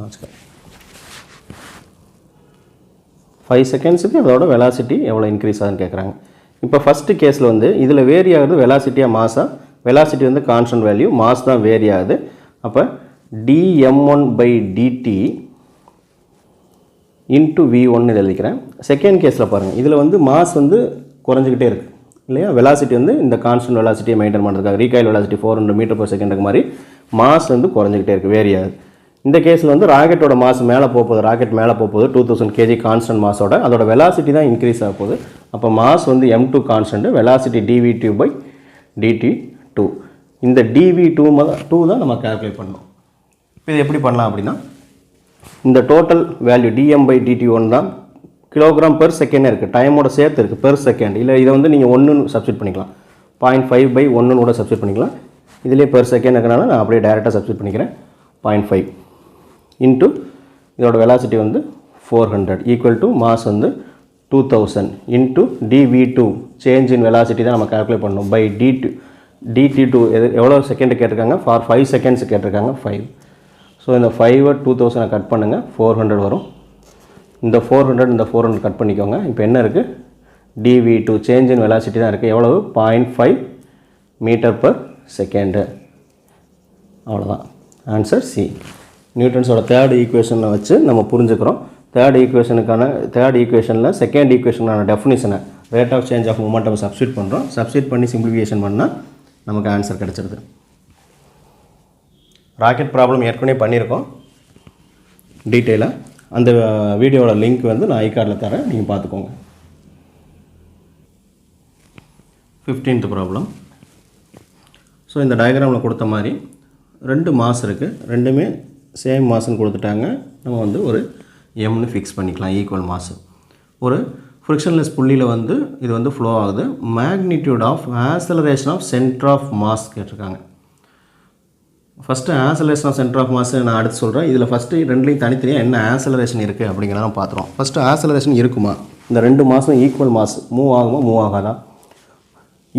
வச்சுக்கலாம். 5 செகண்ட்ஸுக்கு அதோட வெலாசிட்டி எவ்வளோ இன்க்ரீஸ் ஆகுதுன்னு கேட்குறாங்க. இப்போ ஃபஸ்ட்டு கேஸில் வந்து இதில் வேரி ஆகுது வெலாசிட்டியாக மாஸாக, வெலாசிட்டி வந்து கான்ஸ்டன்ட் வேல்யூ, மாஸ் தான் வேரி ஆகுது. அப்போ dm1/dt இன்ட்டு v1 இதை எழுதிக்கிறேன். செகண்ட் கேஸில் பாருங்கள், இதில் வந்து மாஸ் வந்து குறைஞ்சிக்கிட்டே இருக்குது இல்லையா, வெலாசிட்டி வந்து இந்த கான்ஸ்டன்ட் வெலாசிட்டியை மெயின்டைன் பண்ணுறதுக்காக ரீகாயில் வெலாசிட்டி 400 m/s மாதிரி மாஸ் வந்து குறைஞ்சிக்கிட்டே இருக்குது, வேரி ஆகுது. இந்த கேஸில் வந்து ராக்கெட்டோட மாஸ் மேலே போகுது, ராக்கெட் மேலே போகுது 2000 kg கான்ஸ்டன்ட் மாஸோட, அதோட வெலாசிட்டி தான் இன்க்ரீஸ் ஆக போகுது. அப்போ மாஸ் வந்து m2 கான்ஸ்டன்ட், வெலாசிட்டி dv2/dt2. இந்த dv2 தான் நம்ம கால்குலேட் பண்ணணும். இப்போ இது எப்படி பண்ணலாம் அப்படின்னா, இந்த டோட்டல் வேல்யூ dm/dt1 தான் கிலோகிராம் பெர் செகண்ட் இருக்குது, டைமோட சேர்த்து இருக்குது பெர் செகண்ட். இல்லை இதை வந்து நீங்கள் 1 சப்ஸ்டிட் பண்ணிக்கலாம், 0.5/1 கூட சப்ஸ்டிட் பண்ணிக்கலாம். இதிலே பெர் செகண்ட் இருக்கனால நான் அப்படியே டைரெக்டாக சப்ஸ்டிட் பண்ணிக்கிறேன். 0.5 இன்ட்டு இதோட வெலாசிட்டி வந்து 400 ஈக்குவல் டு மாஸ் வந்து 2000 into dv2 change in velocity தான் நம்ம கால்குலேட் பண்ணணும் பை dt2 எவ்வளோ செகண்ட் கேட்டிருக்காங்க, ஃபார் 5 செகண்ட்ஸ் கேட்டிருக்காங்க 5. ஸோ இந்த 5 2000 கட் பண்ணுங்கள், 400 வரும். இந்த 400 கட் பண்ணிக்கோங்க. இப்போ என்ன இருக்குது, dv2 சேஞ்ச் இன் வெலாசிட்டி தான் இருக்குது, எவ்வளவு 0.5 m/s. அவ்வளோதான் ஆன்சர் சி. நியூட்டன்ஸோட தேர்ட் ஈக்குவேஷனை வச்சு நம்ம புரிஞ்சுக்கிறோம். தேர்ட் ஈக்குவேஷனில் செகண்ட் ஈக்குவேஷனான டெஃபினிஷனை rate of change of momentum substitute பண்ணுறோம். சப்ஸ்டிட் பண்ணி சிம்பிளிஃபிகேஷன் பண்ணால் நமக்கு ஆன்சர் கிடச்சிருது. ராக்கெட் ப்ராப்ளம் ஏற்கனவே பண்ணியிருக்கோம் டீட்டெயிலாக. அந்த வீடியோவோட லிங்க் வந்து நான் ஐகார்டில் தரேன், நீங்கள் பார்த்துக்கோங்க. 15th problem. ஸோ இந்த டயக்ராமில் கொடுத்த மாதிரி 2 மாஸ் இருக்குது, ரெண்டுமே சேம் மாஸ்ன்னு கொடுத்துட்டாங்க. நம்ம வந்து ஒரு எம்னு ஃபிக்ஸ் பண்ணிக்கலாம், ஈக்குவல் மாஸ். ஒரு ஃப்ரிக்ஷன்லெஸ் புள்ளியில் வந்து இது வந்து ஃப்ளோ ஆகுது. Magnitude of acceleration of centre of mass கேட்டிருக்காங்க. First acceleration of centre of mass நான் அடுத்து சொல்கிறேன். இதில் ஃபஸ்ட்டு ரெண்டுலேயும் தனித்தனியாக என்ன ஆக்சலரேஷன் இருக்குது அப்படிங்கிறத பார்த்துருவோம். ஃபஸ்ட்டு ஆக்சலரேஷன் இருக்குமா, இந்த 2 மாஸும் ஈக்குவல் மாஸ், மூவ் ஆகுமா மூவ் ஆகாதா.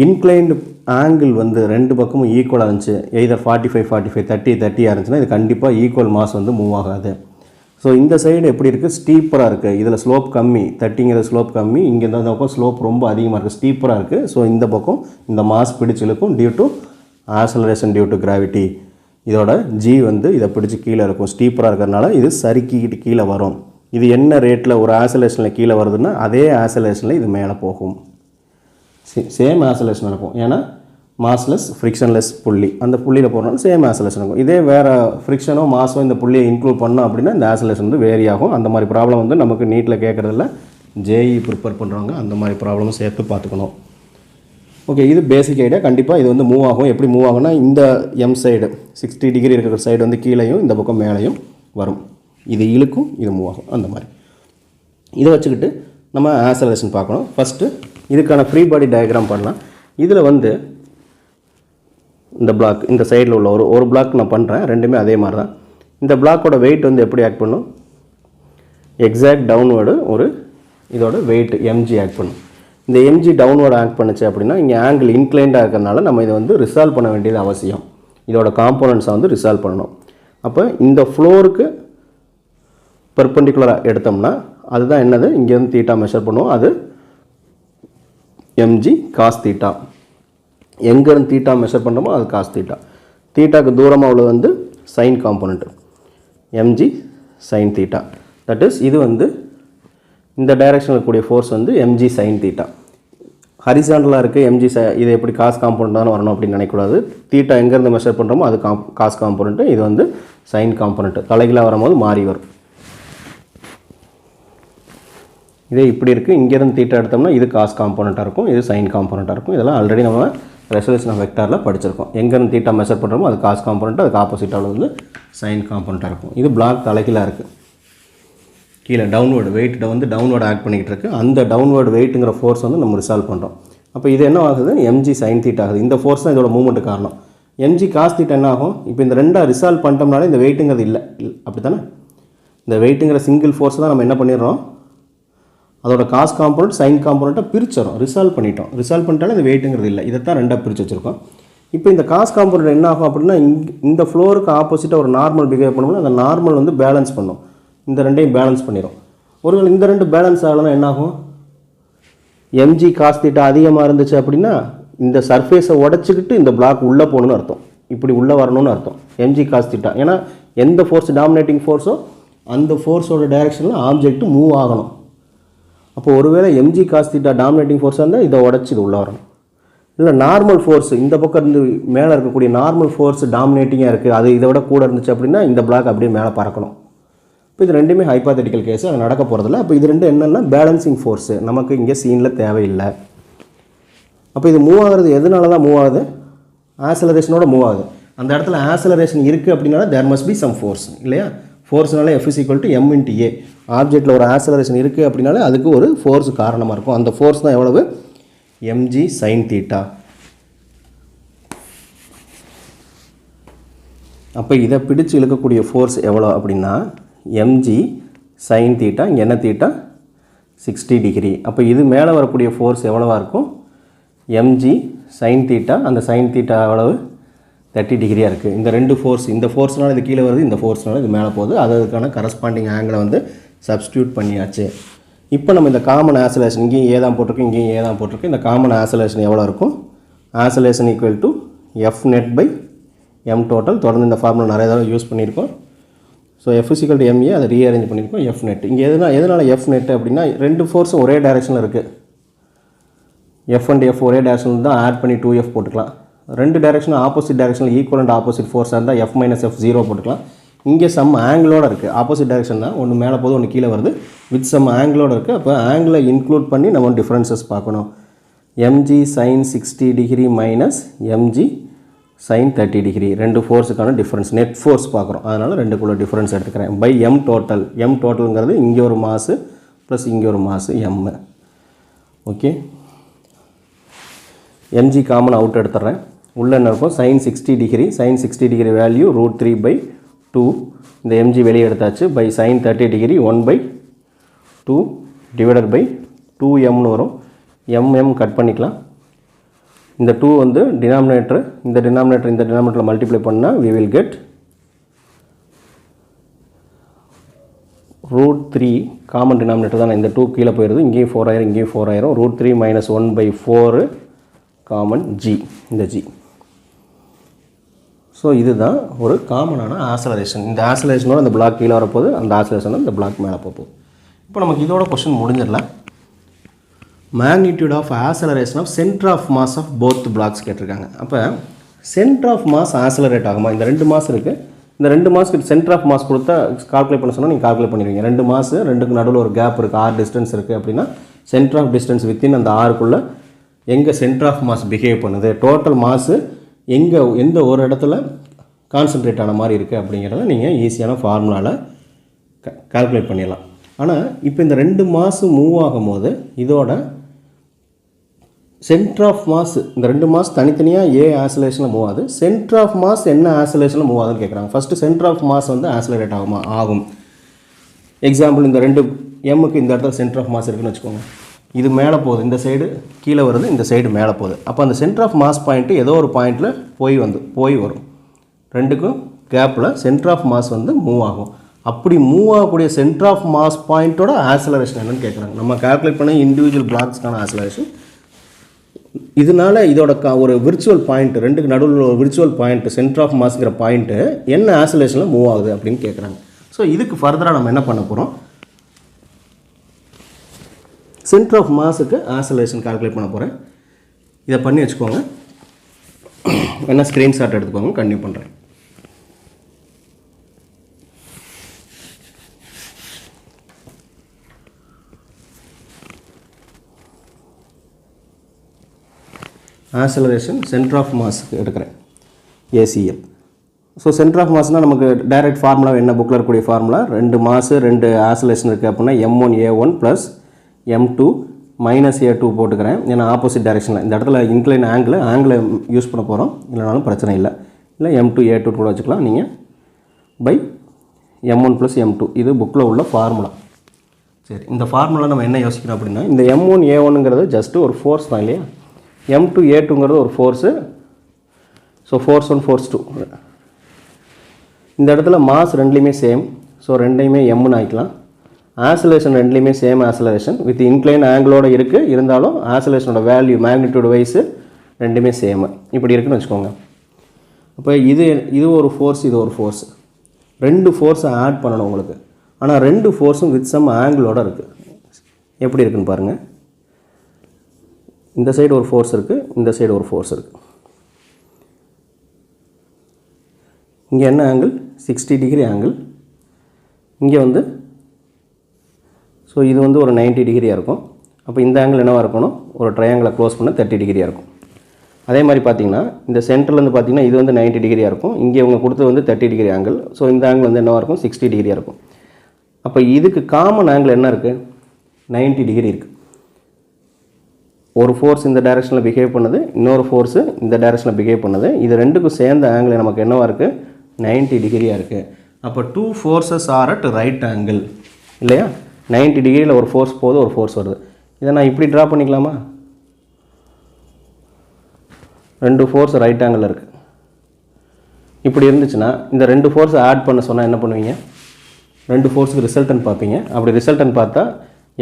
இன்க்ளைன்டு ஆங்கிள் வந்து 2 பக்கமும் ஈக்குவலாக இருந்துச்சு, எய்தர் 45 30 இருந்துச்சுன்னா இது கண்டிப்பாக ஈக்குவல் மாஸ் வந்து மூவ் ஆகாது. ஸோ இந்த சைடு எப்படி இருக்குது, ஸ்டீப்பராக இருக்குது. இதில் ஸ்லோப் கம்மி, 30ங்கிற ஸ்லோப் கம்மி, இங்கே இந்த பக்கம் ஸ்லோப் ரொம்ப அதிகமாக இருக்குது, ஸ்டீப்பராக இருக்குது. ஸோ இந்த பக்கம் இந்த மாஸ் பிடிச்சி இழுக்கும் due to acceleration due to gravity. இதோட ஜி வந்து இதை பிடிச்சி கீழே இருக்கும், ஸ்டீப்பராக இருக்கிறதுனால இது சறுக்கிக்கிட்டு கீழே வரும். இது என்ன ரேட்டில் ஒரு ஆக்சலரேஷனில் கீழே வருதுன்னா அதே ஆக்சலரேஷனில் இது மேலே போகும். சேம் ஆக்சலரேஷன் இருக்கும், ஏன்னா மாஸ்லெஸ் ஃப்ரிக்ஷன்லெஸ் புள்ளி, அந்த புள்ளியில் போகிறனால சேம் ஆக்சலரேஷன் இருக்கும். இதே வேறு ஃப்ரிக்ஷனோ மாஸோ இந்த புள்ளியை இன்க்ளூட் பண்ணோம் அப்படின்னா இந்த ஆக்சலரேஷன் வந்து வேரி ஆகும். அந்த மாதிரி ப்ராப்ளம் வந்து நமக்கு நீட்டில் கேட்குறதில்ல, ஜேஇ ப்ரிப்பேர் பண்ணுறவங்க அந்த மாதிரி ப்ராப்ளமும் சேர்த்து பார்த்துக்கணும். ஓகே, இது பேசிக் ஐடியா. கண்டிப்பாக இது வந்து மூவ் ஆகும். எப்படி மூவ் ஆகும்னா, இந்த எம் சைடு 60 டிகிரி இருக்கிற சைடு வந்து கீழேயும் இந்த பக்கம் மேலேயும் வரும். இது இழுக்கும், இது மூவ் ஆகும். அந்த மாதிரி இதை வச்சுக்கிட்டு நம்ம ஆக்சலரேஷன் பார்க்கணும். ஃபஸ்ட்டு இதுக்கான ஃப்ரீ பாடி டயக்ராம் பண்ணலாம். இதில் வந்து இந்த பிளாக் இந்த சைடில் உள்ள ஒரு பிளாக் நான் பண்ணுறேன். ரெண்டுமே அதே மாதிரி தான். இந்த பிளாக்கோட வெயிட் வந்து எப்படி ஆக்ட் பண்ணும், எக்ஸாக்ட் டவுன்வேர்டு ஒரு இதோட வெயிட் எம்ஜி ஆக்ட் பண்ணும். இந்த எம்ஜி டவுன்வேர்டு ஆக்ட் பண்ணுச்சு அப்படின்னா இங்கே ஆங்கிள் இன்க்ளைண்டாக இருக்கிறதுனால நம்ம இதை வந்து ரிசால்வ் பண்ண வேண்டியது அவசியம். இதோட காம்போனன்ட்ஸை வந்து ரிசால்வ் பண்ணணும். அப்போ இந்த ஃப்ளோருக்கு பெர்பெண்டிகுலராக எடுத்தோம்னா அதுதான் என்னது, இங்கேருந்து தீட்டா மெஷர் பண்ணுவோம். அது எம்ஜி காஸ் தீட்டா. எங்கேருந்து தீட்டா மெஷர் பண்ணுறோமோ அது காஸ் தீட்டா. தீட்டாக்கு தூரமாக உள்ளது வந்து sine component, MG sine theta. That is இது வந்து இந்த டைரெக்ஷனில் கூடிய ஃபோர்ஸ் வந்து எம்ஜி சைன் தீட்டா. ஹரிசாண்டலாக இருக்குது எம்ஜி இது எப்படி காஸ் காம்போனன்ட் தான் வரணும் அப்படின்னு நினைக்கக்கூடாது. தீட்டா எங்கேருந்து மெஷர் பண்ணுறோமோ அது காஸ் காம்போனன்ட்டு, இது வந்து சைன் காம்போனன்ட்டு. தலைகீழாக வரும்போது மாறி வரும். இதே இப்படி இருக்குது, இங்கேருந்து தீட்டா எடுத்தோம்னா இது காஸ் காம்போனண்ட்டாக இருக்கும், இது சைன் காம்போனண்ட்டாக இருக்கும். இதெல்லாம் ஆல்ரெடி நம்ம ரெசல்யூஷன் ஆஃப் வெக்டாரில் படிச்சிருக்கோம். எங்கேருந்து தீட்டா மெஷர் பண்ணுறோமோ அது காஸ் காம்போனண்ட், அதுக்கு ஆப்போசிட்டாக வந்து சைன் காம்போனண்ட்டாக இருக்கும். இது பிளாக் தலைகீழாக இருக்குது, கீழே டவுன்வேர்டு வெயிட் வந்து டவுன்வேர்டு ஆக்ட் பண்ணிக்கிட்டு இருக்குது. அந்த டவுன்வேர்டு வெயிட்டுங்கிற ஃபோர்ஸ் வந்து நம்ம ரிசால்வ் பண்ணுறோம். அப்போ இது என்ன ஆகுது, எம்ஜி சைன் தீட்டா ஆகுது. இந்த ஃபோர்ஸ் தான் இதோட மூவ்மெண்ட்டு காரணம். எம்ஜி காஸ் தீட்டா என்ன ஆகும், இப்போ இந்த ரெண்டாக ரிசால்வ் பண்ணிட்டோம்னாலே இந்த வெயிட்டுங்கிறது இல்லை, அப்படி தானே. இந்த வெயிட்டுங்கிற சிங்கிள் ஃபோர்ஸ் தான் நம்ம என்ன பண்ணிடுறோம், அதோட காஸ் காம்போனன்ட் சைன் காம்போனண்ட்டை பிரிச்சிடும். ரிசால்வ் பண்ணிட்டாலும் இந்த வெயிட்டுங்கிறது இல்லை. இதைத்தான் ரெண்டாக பிரித்து வச்சுருக்கோம். இப்போ இந்த காஸ் காம்போனன்ட் என்ன ஆகும் அப்படின்னா, இந்த ஃப்ளோருக்கு ஆப்போசிட்டாக ஒரு நார்மல் பிஹேவ் பண்ணும்போது அந்த நார்மல் வந்து பேலன்ஸ் பண்ணும், இந்த ரெண்டையும் பேலன்ஸ் பண்ணிடும். ஒருவேளை இந்த ரெண்டு பேலன்ஸ் ஆகலைன்னா என்ன ஆகும், எம்ஜி காஸ் தீட்டா அதிகமாக இருந்துச்சு அப்படின்னா இந்த சர்ஃபேஸை உடச்சிக்கிட்டு இந்த பிளாக் உள்ளே போகணுன்னு அர்த்தம், இப்படி உள்ளே வரணும்னு அர்த்தம் எம்ஜி காஸ் தீட்டா. ஏன்னா எந்த ஃபோர்ஸ் டாமினேட்டிங் ஃபோர்ஸோ அந்த ஃபோர்ஸோட டைரெக்ஷனில் ஆப்ஜெக்ட் மூவ் ஆகணும். அப்போ ஒருவேளை எம்ஜி காஸ் தீட்டா டாமினேட்டிங் ஃபோர்ஸாக இருந்தால் இதை உடச்சி இது உள்ளே வரணும். இல்லை நார்மல் ஃபோர்ஸ் இந்த பக்கம் இருந்து மேலே இருக்கக்கூடிய நார்மல் ஃபோர்ஸ் டாமினேட்டிங்காக இருக்குது, அது இதை விட கூட இருந்துச்சு அப்படின்னா இந்த பிளாக் அப்படியே மேலே பறக்கணும். இப்போ இது ரெண்டுமே ஹைபாத்தட்டிக்கல் கேஸ், அது நடக்க போகிறதில்ல. அப்போ இது ரெண்டு என்னென்னா பேலன்சிங் ஃபோர்ஸு, நமக்கு இங்கே சீனில் தேவையில்லை. அப்போ இது மூவ் ஆகிறது எதனால தான் மூவ் ஆகுது, ஆக்சலரேஷனோட மூவ் ஆகுது. அந்த இடத்துல ஆக்சலரேஷன் இருக்குது அப்படின்னா there must be some force இல்லையா. ஃபோர்ஸ்னாலே F = m × a. ஆப்ஜெக்டில் ஒரு ஆக்சலரேஷன் இருக்குது அப்படின்னாலே அதுக்கு ஒரு ஃபோர்ஸ் காரணமாக இருக்கும். அந்த ஃபோர்ஸ் தான் எவ்வளவு, mg sin தீட்டா. அப்போ இதை பிடிச்சு இழுக்கக்கூடிய ஃபோர்ஸ் எவ்வளோ அப்படின்னா mg sin தீட்டா. இங்கே என்ன தீட்டா, 60 டிகிரி. அப்போ இது மேலே வரக்கூடிய ஃபோர்ஸ் எவ்வளோவா இருக்கும், mg sin தீட்டா. அந்த sin தீட்டா எவ்வளவு, 30 டிகிரியாக இருக்குது. இந்த ரெண்டு ஃபோர்ஸ், இந்த ஃபோர்ஸ்னால இது கீழே வருது, இந்த ஃபோர்ஸ்னால இது மேலே போகுது. அதுக்கான கரஸ்பாண்டிங் ஆங்கிளை வந்து சப்ஸ்டியூட் பண்ணியாச்சு. இப்போ நம்ம இந்த காமன் ஆக்சலரேஷன் இங்கேயும் ஏ தான் போட்டிருக்கு, இங்கேயும் ஏ தான் போட்டிருக்கு. இந்த காமன் ஆக்சலரேஷன் எவ்வளோ இருக்கும், acceleration = F net by m total. தொடர்ந்து இந்த ஃபார்முலா நிறைய தடவை யூஸ் பண்ணியிருக்கோம். ஸோ F = ma, அதை ரீஅரேஞ்ச் பண்ணியிருக்கோம். F net இங்கே எதனால் F net அப்படின்னா ரெண்டு ஃபோர்ஸும் ஒரே டைரெக்ஷனில் இருக்குது. F and F ஒரே டைரெக்ஷனில் தான் ஆட் பண்ணி 2F போட்டுக்கலாம். ரெண்டு டைரெக்ஷனும் ஆப்போசிட் டைரெக்ஷனில் ஈக்குவல் அண்ட் ஆப்போசிட் ஃபோர்ஸாக இருந்தால் F - F 0 போட்டுக்கலாம். இங்கே சம் ஆங்கிளோடு இருக்குது, ஆப்போசிட் டைரெக்ஷன் தான், ஒன்று மேலே போகுது ஒன்று கீழே வருது, வித் சம் ஆங்கிளோடு இருக்குது. அப்போ ஆங்கிளை இன்க்ளூட் பண்ணி நம்ம டிஃப்ரென்சஸ் பார்க்கணும். mg sin 60 degree minus mg sin 30 degree, ரெண்டு ஃபோர்ஸுக்கான டிஃப்ரென்ஸ், நெட் ஃபோர்ஸ் பார்க்குறோம். அதனால் ரெண்டுக்குள்ள டிஃப்ரென்ஸ் எடுத்துக்கிறேன். By m total. m டோட்டலுங்கிறது இங்கே ஒரு மாசு ப்ளஸ் இங்கே ஒரு mass m. Okay, mg common out எடுத்துடுறேன். உள்ளே என்ன இருக்கும், sin 60 degree. sin 60 degree value √3/2. இந்த mg வெளியே எடுத்தாச்சு. பை sin 30 டிகிரி 1/2 டிவைடட் பை 2mனு வரும். mm கட் பண்ணிக்கலாம். இந்த 2 வந்து டினாமினேட்டர், இந்த டினாமினேட்டரில் மல்டிப்ளை பண்ணால் we will get √3. Common denominator தான், இந்த 2 கீழே போயிடுது, இங்கேயும் 4 ஆயிரும், இங்கேயும் 4 ஆயிரும். √3 - 1/4 காமன் g, இந்த g. ஸோ இதுதான் ஒரு காமனான ஆக்சலரேஷன். இந்த ஆக்சலரேஷனோட அந்த பிளாக் கீழே வரப்போகுது, அந்த ஆக்சலரேஷன் இந்த பிளாக் மேலே போகுது. இப்போ நமக்கு இதோட கொஸ்டின் முடிஞ்சிடலாம். Magnitude of acceleration of centre of mass of both blocks கேட்டிருக்காங்க. அப்போ சென்டர் ஆஃப் மாஸ் ஆக்சலரேட் ஆகுமா, இந்த ரெண்டு மாஸ் இருக்குது, இந்த 2 மாஸ்க்கு சென்டர் ஆஃப் மாஸ் கொடுத்தா கால்குலேட் பண்ண சொன்னால் நீங்கள் கால்குலேட் பண்ணிடுவீங்க. 2 மாஸ், 2க்கு நடுவில் ஒரு கேப் இருக்குது, r டிஸ்டன்ஸ் இருக்குது அப்படின்னா சென்டர் ஆஃப் டிஸ்டன்ஸ் வித்தின் அந்த ஆருக்குள்ளே எங்கே சென்டர் ஆஃப் மாஸ் பிஹேவ் பண்ணுது, டோட்டல் மாஸு எங்கே எந்த ஒரு இடத்துல கான்சன்ட்ரேட் ஆன மாதிரி இருக்குது அப்படிங்கிறத நீங்கள் ஈஸியான ஃபார்முலாவில் கால்குலேட் பண்ணிடலாம். ஆனால் இப்போ இந்த 2 மாஸ் மூவ் ஆகும்போது இதோட சென்டர் ஆஃப் மாஸ், இந்த 2 மாஸ் தனித்தனியாக ஏ ஆசிலேஷனில் மூவ் ஆகுது, சென்டர் ஆஃப் மாஸ் என்ன ஆசிலேஷனில் மூவ் ஆகுதுன்னு கேட்குறாங்க. ஃபஸ்ட்டு சென்டர் ஆஃப் மாஸ் வந்து ஆசிலரேட் ஆகும். எக்ஸாம்பிள் இந்த 2 எம்முக்கு இந்த இடத்துல சென்டர் ஆஃப் மாஸ் இருக்குன்னு வச்சுக்கோங்க. இது மேலே போகுது, இந்த சைடு கீழே வருது, இந்த சைடு மேலே போகுது. அப்போ அந்த சென்டர் ஆஃப் மாஸ் பாயிண்ட்டு ஏதோ ஒரு பாயிண்டில் போய் வரும். 2க்கும் கேப்பில் சென்டர் ஆஃப் மாஸ் வந்து மூவ் ஆகும். அப்படி மூவ் ஆகக்கூடிய சென்டர் ஆஃப் மாஸ் பாயிண்ட்டோட ஆசிலரேஷன் என்னன்னு கேட்குறாங்க. நம்ம கால்குலேட் பண்ண இண்டிவிஜுவல் பிளாக்ஸ்க்கான ஆசிலரேஷன். இதனால் இதோட ஒரு விர்ச்சுவல் பாயிண்ட், 2க்கு நடுவில் ஒரு விர்ச்சுவல் பாயிண்ட் சென்டர் ஆஃப் மாஸ்ங்கிற பாயிண்ட்டு என்ன ஆசிலேஷனில் மூவ் ஆகுது அப்படின்னு கேட்குறாங்க. ஸோ இதுக்கு ஃபர்தராக நம்ம என்ன பண்ண போகிறோம், சென்டர் ஆஃப் மாஸுக்கு ஆசிலேஷன் கால்குலேட் பண்ண போகிறேன். இதை பண்ணி வச்சுக்கோங்க, என்ன ஸ்க்ரீன்ஷாட் எடுத்துக்கோங்க, கண்டினியூ பண்ணுறேன். ஆக்சலரேஷன் சென்டர் ஆஃப் மாஸ்க்கு எடுக்கிறேன், ஏசிஎல். ஸோ சென்டர் ஆஃப் மாஸ்னால் நமக்கு டைரக்ட் ஃபார்முலா என்ன, புக்கில் இருக்கக்கூடிய ஃபார்முலா 2 மாஸ் 2 ஆக்சலேஷன் இருக்குது அப்படின்னா m1a1 plus m2 minus a2 போட்டுக்கிறேன். ஏன்னா ஆப்போசிட் டைரெக்ஷனில் இந்த இடத்துல இன்க்ளைன் ஆங்கிளை யூஸ் பண்ண போகிறோம், இல்லைனாலும் பிரச்சனை இல்லை. இல்லை m2a2 கூட வச்சுக்கலாம் நீங்கள், பை m1 ப்ளஸ் m2. இது புக்கில் உள்ள ஃபார்முலா. சரி, இந்த ஃபார்முலா நம்ம என்ன யோசிக்கிறோம் அப்படின்னா, இந்த m1a1ங்கிறது ஜஸ்ட்டு ஒரு ஃபோர்ஸ் தான் இல்லையா, m2a2ங்கிறது ஒரு ஃபோர்ஸு. So force 1 force 2. இந்த இடத்துல மாஸ் ரெண்டுலேயுமே சேம், ஸோ ரெண்டையுமே எம்னு ஆகிக்கலாம். ஆசிலேஷன் ரெண்டுலேயுமே சேம் ஆசிலரேஷன் வித் இன்க்ளைன் ஆங்கிளோடு இருக்குது, இருந்தாலும் ஆசிலேஷனோட வேல்யூ மேக்னிடியூட் வைஸு ரெண்டுமே சேமு இப்படி இருக்குன்னு வச்சுக்கோங்க. அப்போ இது ஒரு ஃபோர்ஸ், இது ஒரு ஃபோர்ஸ், 2 ஃபோர்ஸை ஆட் பண்ணணும் உங்களுக்கு. ஆனால் 2 ஃபோர்ஸும் வித் சம் ஆங்கிளோடு இருக்குது. எப்படி இருக்குன்னு பாருங்கள். இந்த சைடு ஒரு ஃபோர்ஸ் இருக்குது, இந்த சைடு ஒரு ஃபோர்ஸ் இருக்குது. இங்கே என்ன ஆங்கிள், 60 டிகிரி ஆங்கிள். இங்கே வந்து ஸோ இது வந்து ஒரு 90 டிகிரியாக இருக்கும். அப்போ இந்த ஆங்கிள் என்னவாக இருக்கணும், ஒரு ட்ரையாங்கிளை க்ளோஸ் பண்ண 30 டிகிரியாக இருக்கும். அதே மாதிரி பார்த்தீங்கன்னா இந்த சென்டர்லேருந்து பார்த்தீங்கன்னா இது வந்து 90 டிகிரியாக இருக்கும், இங்கே இவங்க கொடுத்தது வந்து 30 டிகிரி ஆங்கிள். ஸோ இந்த ஆங்கிள் வந்து என்னவாக இருக்கும், 60 டிகிரியாக இருக்கும். அப்போ இதுக்கு காமன் ஆங்கிள் என்ன இருக்குது, 90 டிகிரி இருக்குது. ஒரு ஃபோர்ஸ் இந்த டைரெக்ஷனில் பிஹேவ் பண்ணுது, இன்னொரு ஃபோர்ஸு இந்த டைரெக்ஷனில் பிஹேவ் பண்ணுது. இது ரெண்டுக்கும் சேர்ந்த ஆங்கிள் நமக்கு என்னவாக இருக்குது, 90 டிகிரியாக இருக்குது. அப்போ 2 forces are at right angle இல்லையா. 90 டிகிரியில் ஒரு ஃபோர்ஸ் போகுது, ஒரு ஃபோர்ஸ் வருது. இதை நான் இப்படி ட்ரா பண்ணிக்கலாமா, 2 ஃபோர்ஸ் ரைட் ஆங்கிளில் இருக்குது. இப்படி இருந்துச்சுன்னா இந்த 2 ஃபோர்ஸை ஆட் பண்ண சொன்னால் என்ன பண்ணுவீங்க, 2 ஃபோர்ஸுக்கு ரிசல்டன்ட் பார்ப்பீங்க. அப்படி ரிசல்டன்ட் பார்த்தா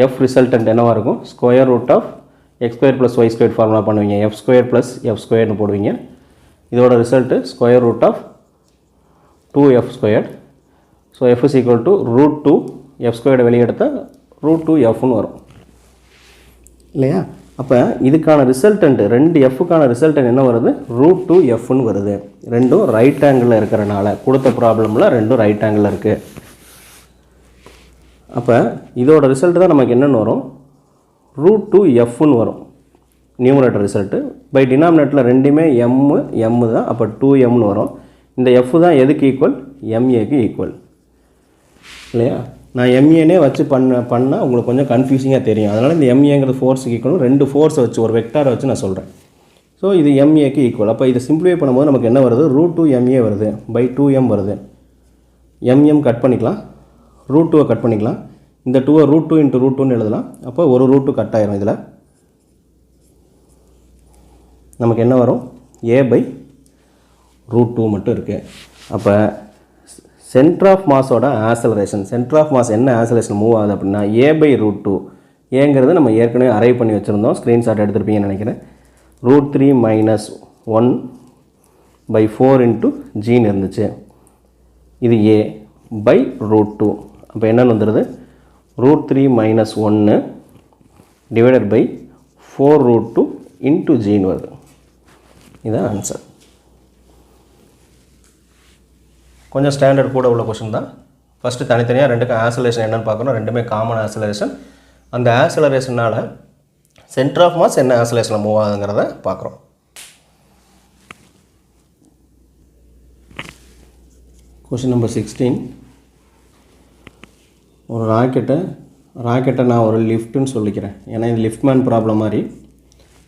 எஃப் ரிசல்டன்ட் என்னவாக இருக்கும், square root of x square plus y square formula பண்ணுவீங்க, f ஸ்கொயர் ப்ளஸ் f ஸ்கொயர்னு போடுவீங்க. இதோட result square root of 2f square. So f is equal to root 2 f ஸ்கொயர்டை வெளியே எடுத்தால் ரூட் 2fன்னு வரும் இல்லையா. அப்போ இதுக்கான ரிசல்டன்ட் 2fக்கான ரிசல்டன்ட் என்ன வருது, ரூட் 2fன்னு வருது. ரெண்டும் ரைட் ஆங்கிளில் இருக்கிறனால கொடுத்த ப்ராப்ளமில் ரெண்டும் ரைட் ஆங்கிளில் இருக்குது. அப்போ இதோட ரிசல்ட் தான் நமக்கு என்னென்னு வரும், ரூட் 2fன்னு வரும் நியூமரேட்டர் ரிசல்ட்டு. பை டினாமினேட்டரில் ரெண்டுமே m தான், அப்போ 2mன்னு வரும். இந்த f தான் எதுக்கு ஈக்குவல், maக்கு ஈக்குவல் இல்லையா. நான் maனே வச்சு பண்ணால் உங்களுக்கு கொஞ்சம் கன்ஃபியூசிங்காக தெரியும். அதனால் இந்த maங்கிறது ஃபோர்ஸுக்கு ஈக்குவல், 2 ஃபோர்ஸை வச்சு ஒரு வெக்டாரை வச்சு நான் சொல்கிறேன். ஸோ இது maக்கு ஈக்குவல். அப்போ இதை சிம்பிளிஃபை பண்ணும்போது நமக்கு என்ன வருது, ரூட் 2ma வருது, பை 2m வருது. கட் பண்ணிக்கலாம், ரூட் 2 கட் பண்ணிக்கலாம். இந்த 2 ரூட் 2 இன்ட்டு ரூட் 2ன்னு எழுதலாம். அப்போ ஒரு ரூட் 2 கட் ஆயிரும். இதில் நமக்கு என்ன வரும், a பை ரூட் 2 மட்டும் இருக்குது. அப்போ சென்டர் ஆஃப் மாஸோட ஆக்சலரேஷன், சென்டர் ஆஃப் மாஸ் என்ன ஆக்சலரேஷன் மூவ் ஆகுது அப்படின்னா a பை ரூட் 2. ஏங்கிறது நம்ம ஏற்கனவே அரைவ் பண்ணி வச்சுருந்தோம், ஸ்க்ரீன்ஷாட் எடுத்துருப்பீங்கன்னு நினைக்கிறேன். ரூட் 3 மைனஸ் 1 பை 4 இன்ட்டு ஜின்னு இருந்துச்சு. இது a பை ரூட் 2. அப்போ என்னென்னு வந்துடுது, root 3 minus 1 divided by 4 root 2 into ஜின்னு வருது. இதுதான் ஆன்சர். கொஞ்சம் ஸ்டாண்டர்ட் கூட உள்ள கொஷின் தான். ஃபஸ்ட்டு தனித்தனியாக ரெண்டுக்கும் ஆக்சலரேஷன் என்னென்னு பார்க்கணும். ரெண்டுமே காமன் ஆக்சலரேஷன். அந்த ஆக்சலரேஷனால் சென்டர் ஆஃப் மாஸ் என்ன ஆக்சலரேஷனில் மூவ் ஆகுதுங்கிறத பார்க்குறோம். Question number 16. ஒரு ராக்கெட்டை நான் ஒரு லிஃப்ட்டுன்னு சொல்லிக்கிறேன். ஏன்னா இது லிஃப்ட்மேன் ப்ராப்ளம் மாதிரி.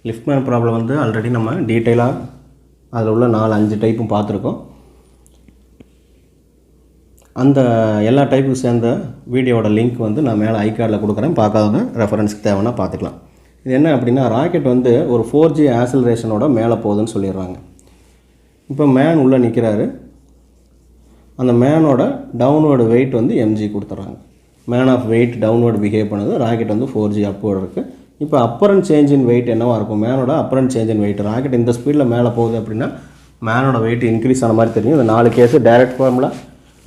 லிஃப்ட்மேன் ப்ராப்ளம் வந்து ஆல்ரெடி நம்ம டீட்டெயிலாக அதில் உள்ள 4-5 டைப்பும் பார்த்துருக்கோம். அந்த எல்லா டைப்புக்கு சேர்ந்த வீடியோவோட லிங்க் வந்து நான் மேலே ஐகார்டில் கொடுக்குறேன். பார்க்காதவங்க ரெஃபரன்ஸுக்கு தேவைன்னா பார்த்துக்கலாம். இது என்ன அப்படின்னா, ராக்கெட் வந்து ஒரு 4G ஆக்சலரேஷனோட மேலே போகுதுன்னு சொல்லிடுறாங்க. இப்போ மேன் உள்ளே நிற்கிறாரு. அந்த மேனோட டவுன்வேர்டு வெயிட் வந்து mg கொடுத்துட்றாங்க. Man of weight downward behave பண்ணுது. ராக்கெட் வந்து 4G அப்வேர்டு இருக்குது. இப்போ அப்பரண்ட் சேஞ்ச் இன் வெயிட் என்னவாக இருக்கும்? மேனோட apparent change in weight. Rocket இந்த ஸ்பீடில் மேலே போகுது அப்படின்னா மேனோட வெயிட் இன்க்ரீஸ் ஆன மாதிரி தெரியும். இந்த 4 கேஸு டைரக்ட் ஃபார்முலா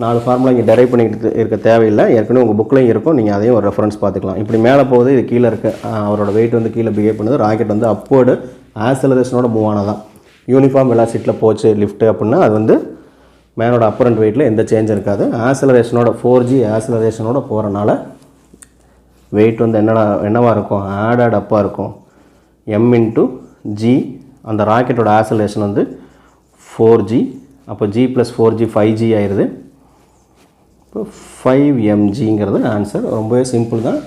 4 ஃபார்முலா இங்கே டெரைவ் பண்ணிக்கிட்டு இருக்க தேவையில்லை. ஏற்கனவே உங்கள் புக்லையும் இருக்கும். நீங்கள் அதையும் ஒரு ரெஃபரன்ஸ் பார்த்துக்கலாம். இப்படி மேலே போகுது, இது கீழே இருக்குது, அவரோட வெயிட் வந்து கீழே பிஹேவ் பண்ணுது. ராக்கெட் வந்து அப்போர்டு ஆக்சலரேஷனோட மூவ் ஆனதான். யூனிஃபார்ம் வெலாசிட்டியில் போச்சு லிஃப்ட்டு அப்படின்னா அது வந்து மேனோட அப்பரண்ட் வெயிட்டில் எந்த சேஞ்ச் இருக்காது. ஆக்சலரேஷனோட 4G ஆக்சலரேஷனோட போகிறனால வெயிட் வந்து என்னவாக இருக்கும்? ஆடட் அப்பாக இருக்கும். m/g. அந்த ராக்கெட்டோட ஆக்சலரேஷன் வந்து 4G. அப்போ g + 4G 5G ஆயிடுது. இப்போ 5mgங்கிறது ஆன்சர். ரொம்பவே சிம்பிள் தான்.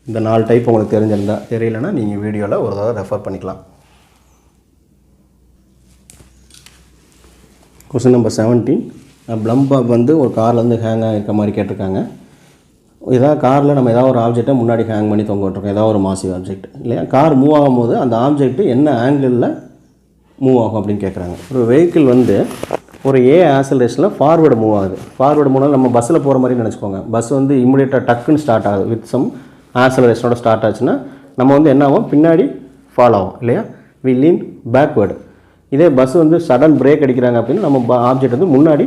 இந்த 4 டைப் உங்களுக்கு தெரிஞ்சிருந்தா, தெரியலன்னா நீங்கள் வீடியோவில் ஒரு தடவை ரெஃபர் பண்ணிக்கலாம். Question number 17. ப்ளம் பாப் வந்து ஒரு கார்லேருந்து ஹேங் ஆகிருக்க மாதிரி கேட்டிருக்காங்க. ஏதாவது காரில் நம்ம ஏதாவது ஒரு ஆப்ஜெக்டை முன்னாடி ஹேங் பண்ணி தொங்க விட்ருக்கோம், ஏதாவது ஒரு மாசிவ் ஆப்ஜெக்ட் இல்லையா? கார் மூவ் ஆகும்போது அந்த ஆப்ஜெக்ட் என்ன ஆங்கிளில் மூவ் ஆகும் அப்படின்னு கேட்குறாங்க. ஒரு வெஹிக்கிள் வந்து ஒரு ஆக்சலரேஷனில் ஃபார்வேர்டு மூவ் ஆகுது. ஃபார்வேர்டு மூவ் நம்ம பஸ்ஸில் போகிற மாதிரி நினச்சிக்கோங்க. பஸ் வந்து இம்மிடியேட்டாக டக்குன்னு ஸ்டார்ட் ஆகுது. வித் சம் ஆக்சலரேஷனோட ஸ்டார்ட் ஆச்சுன்னா நம்ம வந்து என்ன ஆகும்? பின்னாடி ஃபாலோ ஆகும் இல்லையா? We lean backward. இதே பஸ் வந்து சடன் பிரேக் அடிக்கிறாங்க அப்படின்னா நம்ம ஆப்ஜெக்ட் வந்து முன்னாடி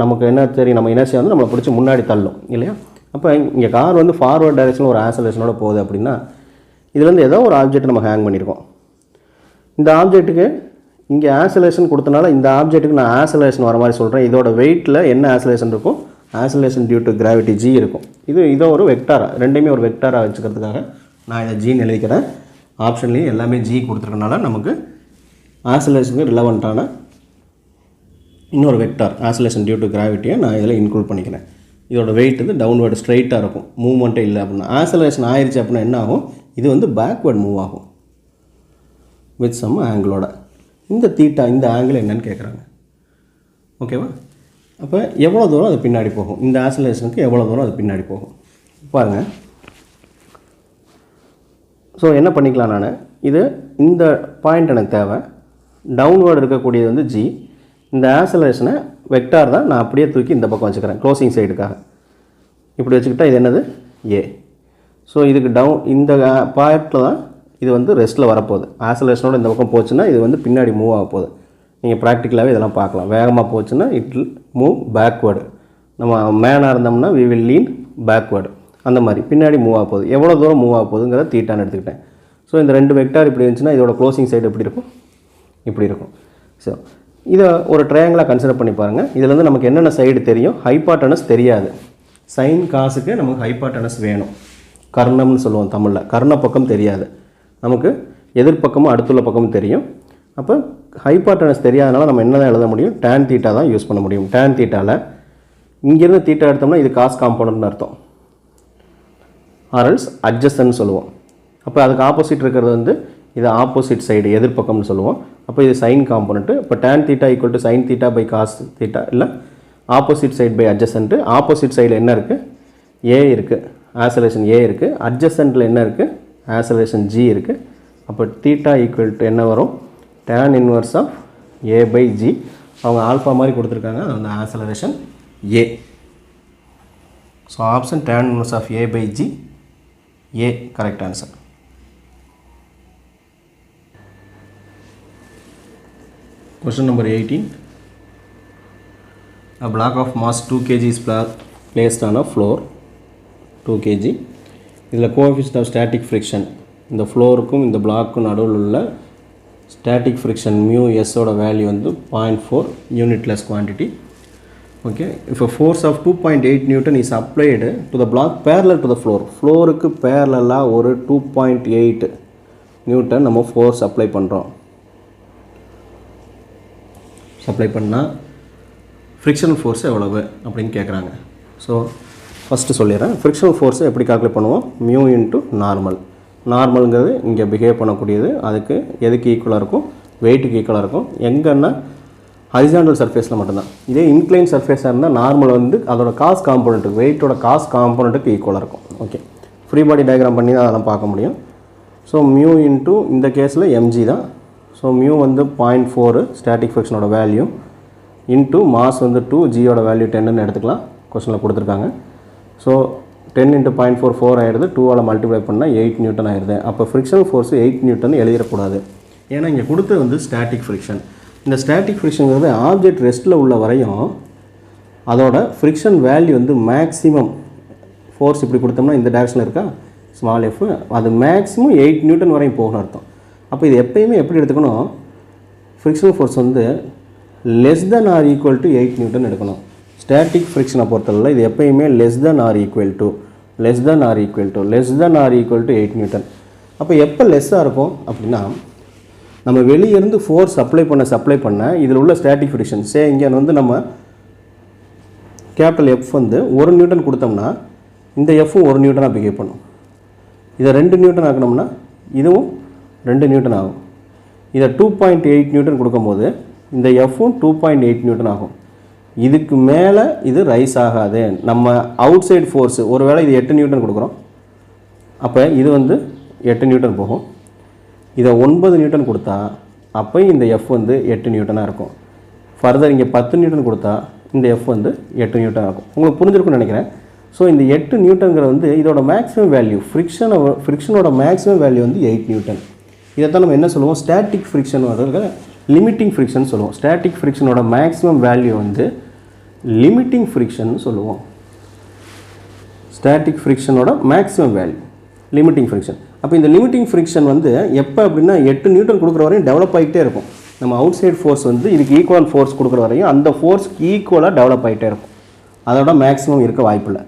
நமக்கு என்ன தெரியும்? நம்ம இனர்ஷியா வந்து நம்மளை பிடிச்சி முன்னாடி தள்ளும் இல்லையா? அப்போ இங்கே கார் வந்து ஃபார்வர்ட் டைரெக்ஷனில் ஒரு ஆக்சலரேஷனோட போகுது அப்படின்னா இதுலேருந்து ஏதோ ஒரு ஆப்ஜெக்ட் நம்ம ஹேங் பண்ணியிருக்கோம். இந்த ஆப்ஜெக்ட்டுக்கு இங்கே ஆக்சலரேஷன் கொடுத்தனால இந்த ஆப்ஜெக்ட்டுக்கு நான் ஆக்சலரேஷன் வர மாதிரி சொல்கிறேன். இதோட வெயிட்டில் என்ன ஆக்சலரேஷன் இருக்கும்? Acceleration due to gravity g இருக்கும். இதோ ஒரு வெக்டாராக, ரெண்டையுமே ஒரு வெக்டாராக வச்சுக்கிறதுக்காக நான் இதை ஜின்னு எழுதிக்கிறேன். ஆப்ஷன்லேயும் எல்லாமே g கொடுத்துருக்கனால நமக்கு ஆக்சலரேஷனுக்கு ரிலவெண்ட்டான இன்னொரு வெக்டார் ஆக்சலரேஷன் டியூ டு கிராவிட்டியை நான் இதில் இன்க்ளூட் பண்ணிக்கிறேன். இதோட வெயிட் வந்து டவுன்வேர்டு ஸ்ட்ரைட்டாக இருக்கும், மூவ்மெண்ட்டே இல்லை அப்படின்னா. ஆக்சலரேஷன் ஆயிடுச்சு அப்படின்னா என்ன ஆகும்? இது வந்து பேக்வேர்டு மூவ் ஆகும் வித் சம் ஆங்கிளோட. இந்த தீட்டா, இந்த ஆங்கிள் என்னன்னு கேட்குறாங்க. ஓகேவா? அப்போ எவ்வளோ தூரம் அது பின்னாடி போகும்? இந்த ஆக்சலரேஷனுக்கு எவ்வளோ தூரம் அது பின்னாடி போகும் பாருங்கள். ஸோ என்ன பண்ணிக்கலாம், நான் இந்த பாயிண்ட் எனக்கு தேவை. டவுன்வேர்டு இருக்கக்கூடியது வந்து g. இந்த ஆக்சலரேஷனை வெக்டார் தான் நான் அப்படியே தூக்கி இந்த பக்கம் வச்சுக்கிறேன் க்ளோசிங் சைடுக்காக. இப்படி வச்சுக்கிட்டா இது என்னது? a. ஸோ இதுக்கு இந்த பாயிண்டில் தான் இது வந்து ரெஸ்ட்டில் வரப்போகுது. ஆக்சலரேஷனோட இந்த பக்கம் போச்சுன்னா இது வந்து பின்னாடி மூவ் ஆக போகுது. நீங்கள் ப்ராக்டிக்கலாகவே இதெல்லாம் பார்க்கலாம். வேகமாக போச்சுன்னா இட் வில் மூவ் பேக்வேர்டு. நம்ம மேனாக இருந்தோம்னா வி வில் லீன் பேக்வேர்டு. அந்த மாதிரி பின்னாடி மூவ் ஆக போகுது. எவ்வளோ தூரம் மூவ் ஆக போகுதுங்கிறத தீட்டான்னு எடுத்துக்கிட்டேன். ஸோ இந்த 2 வெக்டார் இப்படி இருந்துச்சுன்னா இதோட க்ளோசிங் சைடு எப்படி இருக்கும்? இப்படி இருக்கும். ஸோ இதை ஒரு ட்ரையாங்கிளாக கன்சிடர் பண்ணி பாருங்கள். இதுலேருந்து நமக்கு என்னென்ன சைடு தெரியும்? ஹைபாட்டனஸ் தெரியாது. சைன் காசுக்கு நமக்கு ஹைபாட்டனஸ் வேணும். கர்ணம்னு சொல்லுவோம் தமிழில். கர்ண பக்கம் தெரியாது நமக்கு. எதிர்ப்பக்கமும் அடுத்துள்ள பக்கமும் தெரியும். அப்போ ஹைபாட்டனஸ் தெரியாதனால நம்ம என்ன தான் எழுத முடியும்? tan தீட்டா தான் யூஸ் பண்ண முடியும். tan தீட்டாவில் இங்கேருந்து தீட்டா எடுத்தோம்னா இது காஸ் காம்பவுண்ட்னு அர்த்தம். ஆர்எல்ஸ் அட்ஜஸ்ட்னு சொல்லுவோம். அப்போ அதுக்கு ஆப்போசிட் இருக்கிறது வந்து இது ஆப்போசிட் சைடு, எதிர்ப்பக்கம்னு சொல்லுவோம். அப்போ இது சைன் காம்பனண்ட்டு. இப்போ tan theta equal to sine theta by cos theta, இல்லை opposite side by adjacent. Opposite சைடில் என்ன இருக்குது? a இருக்குது, ஆக்சலரேஷன் a இருக்குது. அட்ஜஸ்டன்ட்டில் என்ன இருக்குது? ஆக்சலரேஷன் g இருக்குது. அப்போ தீட்டா ஈக்குவல் டு என்ன வரும்? tan inverse of a by g. அவங்க ஆல்ஃபா மாதிரி கொடுத்துருக்காங்க, அது வந்து acceleration a. So option tan inverse of a by g, a correct answer. Question number 18. A block of mass 2 kg is placed on a floor 2 kg. இதில் coefficient of static friction, இந்த ஃப்ளோருக்கும் இந்த பிளாக்கும் நடுவில் உள்ள static friction μs ஓட value வந்து 0.4 யூனிட்லெஸ் quantity. Okay, if a force of 2.8 Newton is applied to the block parallel to the floor, ஃப்ளோருக்கு பேரலாக ஒரு 2.8 நியூட்டன் நம்ம ஃபோர்ஸ் அப்ளை பண்ணுறோம். அப்ளை பண்ணால் ஃப்ரிக்ஷனல் ஃபோர்ஸ் எவ்வளவு அப்படின்னு கேட்குறாங்க. ஸோ ஃபஸ்ட்டு சொல்லிடுறேன், ஃப்ரிக்ஷனல் ஃபோர்ஸை எப்படி கால்குலேட் பண்ணுவோம், மியூ இன்ட்டு நார்மல். நார்மலுங்கிறது இங்கே பிஹேவ் பண்ணக்கூடியது, அதுக்கு எதுக்கு ஈக்குவலாக இருக்கும், வெயிட்டுக்கு ஈக்குவலாக இருக்கும். எங்கன்னா ஹரிசாண்டல் சர்ஃபேஸில் மட்டும்தான். இதே இன்க்ளைன் சர்ஃபேஸாக இருந்தால் நார்மல் வந்து அதோட காஸ் காம்போனண்ட்டுக்கு, வெயிட்டோட காஸ் காம்போனண்ட்டுக்கு ஈக்குவலாக இருக்கும். ஓகே, ஃப்ரீ பாடி டயக்ராம் பண்ணி தான் அதெல்லாம் பார்க்க முடியும். ஸோ மியூ இன்ட்டு இந்த கேஸில் எம்ஜி தான். ஸோ மியூ வந்து 0.4 ஸ்டாட்டிக் ஃப்ரிக்ஷனோட வேல்யூ இன்ட்டு மாஸ் வந்து 2, ஜியோட வேல்யூ 10ன்னு எடுத்துக்கலாம், கொஸ்டினில் கொடுத்துருக்காங்க. ஸோ 10 × 0.4 4 ஆகிடுது, 2ஆல் மல்டிப்ளை பண்ணால் 8 நியூட்டன் ஆகிடுது. அப்போ ஃப்ரிக்ஷனல் ஃபோர்ஸ் 8 நியூட்டன் எழுதிடக்கூடாது, ஏன்னா இங்கே கொடுத்தது வந்து ஸ்டாட்டிக் ஃப்ரிக்ஷன். இந்த ஸ்டாட்டிக் ஃப்ரிக்ஷனுங்கிறது ஆப்ஜெக்ட் ரெஸ்ட்டில் உள்ள வரையும் அதோட ஃப்ரிக்ஷன் வேல்யூ வந்து மேக்ஸிமம் ஃபோர்ஸ் இப்படி கொடுத்தோம்னா இந்த டைரக்ஷனில் இருக்கா ஸ்மால் எஃப், அது மேக்ஸிமம் 8 நியூட்டன் வரையும் போகணும் அர்த்தம். அப்போ இது எப்போயுமே எப்படி எடுத்துக்கணும், ஃப்ரிக்ஷனல் ஃபோர்ஸ் வந்து less than or equal to 8 newton எடுக்கணும். ஸ்டாட்டிக் ஃப்ரிக்ஷனை பொறுத்தவரை இது எப்போயுமே less than or equal to 8 newton. அப்போ எப்போ லெஸ்ஸாக இருக்கும் அப்படின்னா, நம்ம வெளியிருந்து ஃபோர்ஸ் சப்ளை பண்ண இதில் உள்ள ஸ்டாட்டிக் ஃப்ரிக்ஷன் இங்கே வந்து நம்ம கேபிட்டல் எஃப் வந்து 1 நியூட்டன் கொடுத்தோம்னா இந்த எஃப்பும் 1 நியூட்டனாக பிஹேவ் பண்ணும். இதை 2 நியூட்டன் ஆக்கணும்னா இதுவும் 2 நியூட்டன் ஆகும். இதை 2.8 நியூட்டன் கொடுக்கும்போது இந்த எஃப்பும் 2.8 நியூட்டன் ஆகும். இதுக்கு மேலே இது ரைஸ் ஆகாது. நம்ம அவுட் சைடு ஃபோர்ஸு ஒருவேளை இது 8 நியூட்டன் கொடுக்குறோம், அப்போ இது வந்து 8 நியூட்டன் போகும். இதை 9 நியூட்டன் கொடுத்தா அப்போ இந்த எஃப் வந்து 8 நியூட்டனாக இருக்கும். ஃபர்தர் இங்கே 10 நியூட்டன் கொடுத்தா இந்த எஃப் வந்து 8 நியூட்டன் இருக்கும். உங்களுக்கு புரிஞ்சிருக்குன்னு நினைக்கிறேன். ஸோ இந்த 8 நியூட்டன்கிறது வந்து இதோட மேக்ஸிமம் வேல்யூ, ஃப்ரிக்ஷனோட மேக்ஸிமம் வேல்யூ வந்து 8 நியூட்டன். இதைத்தான் நம்ம என்ன சொல்லுவோம், ஸ்டாட்டிக் ஃப்ரிக்ஷன் லிமிட்டிங் ஃப்ரிக்ஷன் சொல்லுவோம். ஸ்டாட்டிக் ஃப்ரிக்ஷனோட மேக்ஸிமம் வேல்யூ வந்து லிமிட்டிங் ஃப்ரிக்ஷன் சொல்லுவோம். ஸ்டாட்டிக் ஃப்ரிக்ஷனோட மேக்ஸிமம் வேல்யூ லிமிட்டிங் ஃப்ரிக்ஷன். அப்போ இந்த லிமிட்டிங் ஃப்ரிக்ஷன் வந்து எப்போ அப்படின்னா 8 நியூட்டன் கொடுக்குற வரையும் டெவலப் ஆகிட்டே இருக்கும். நம்ம அவுட் சைடு ஃபோர்ஸ் வந்து இதுக்கு ஈக்குவல் ஃபோர்ஸ் கொடுக்குற வரையும் அந்த ஃபோர்ஸ்க்கு ஈக்குவலாக டெவலப் ஆகிட்டே இருக்கும். அதோட மேக்ஸிமம் இருக்க வாய்ப்பில்லை.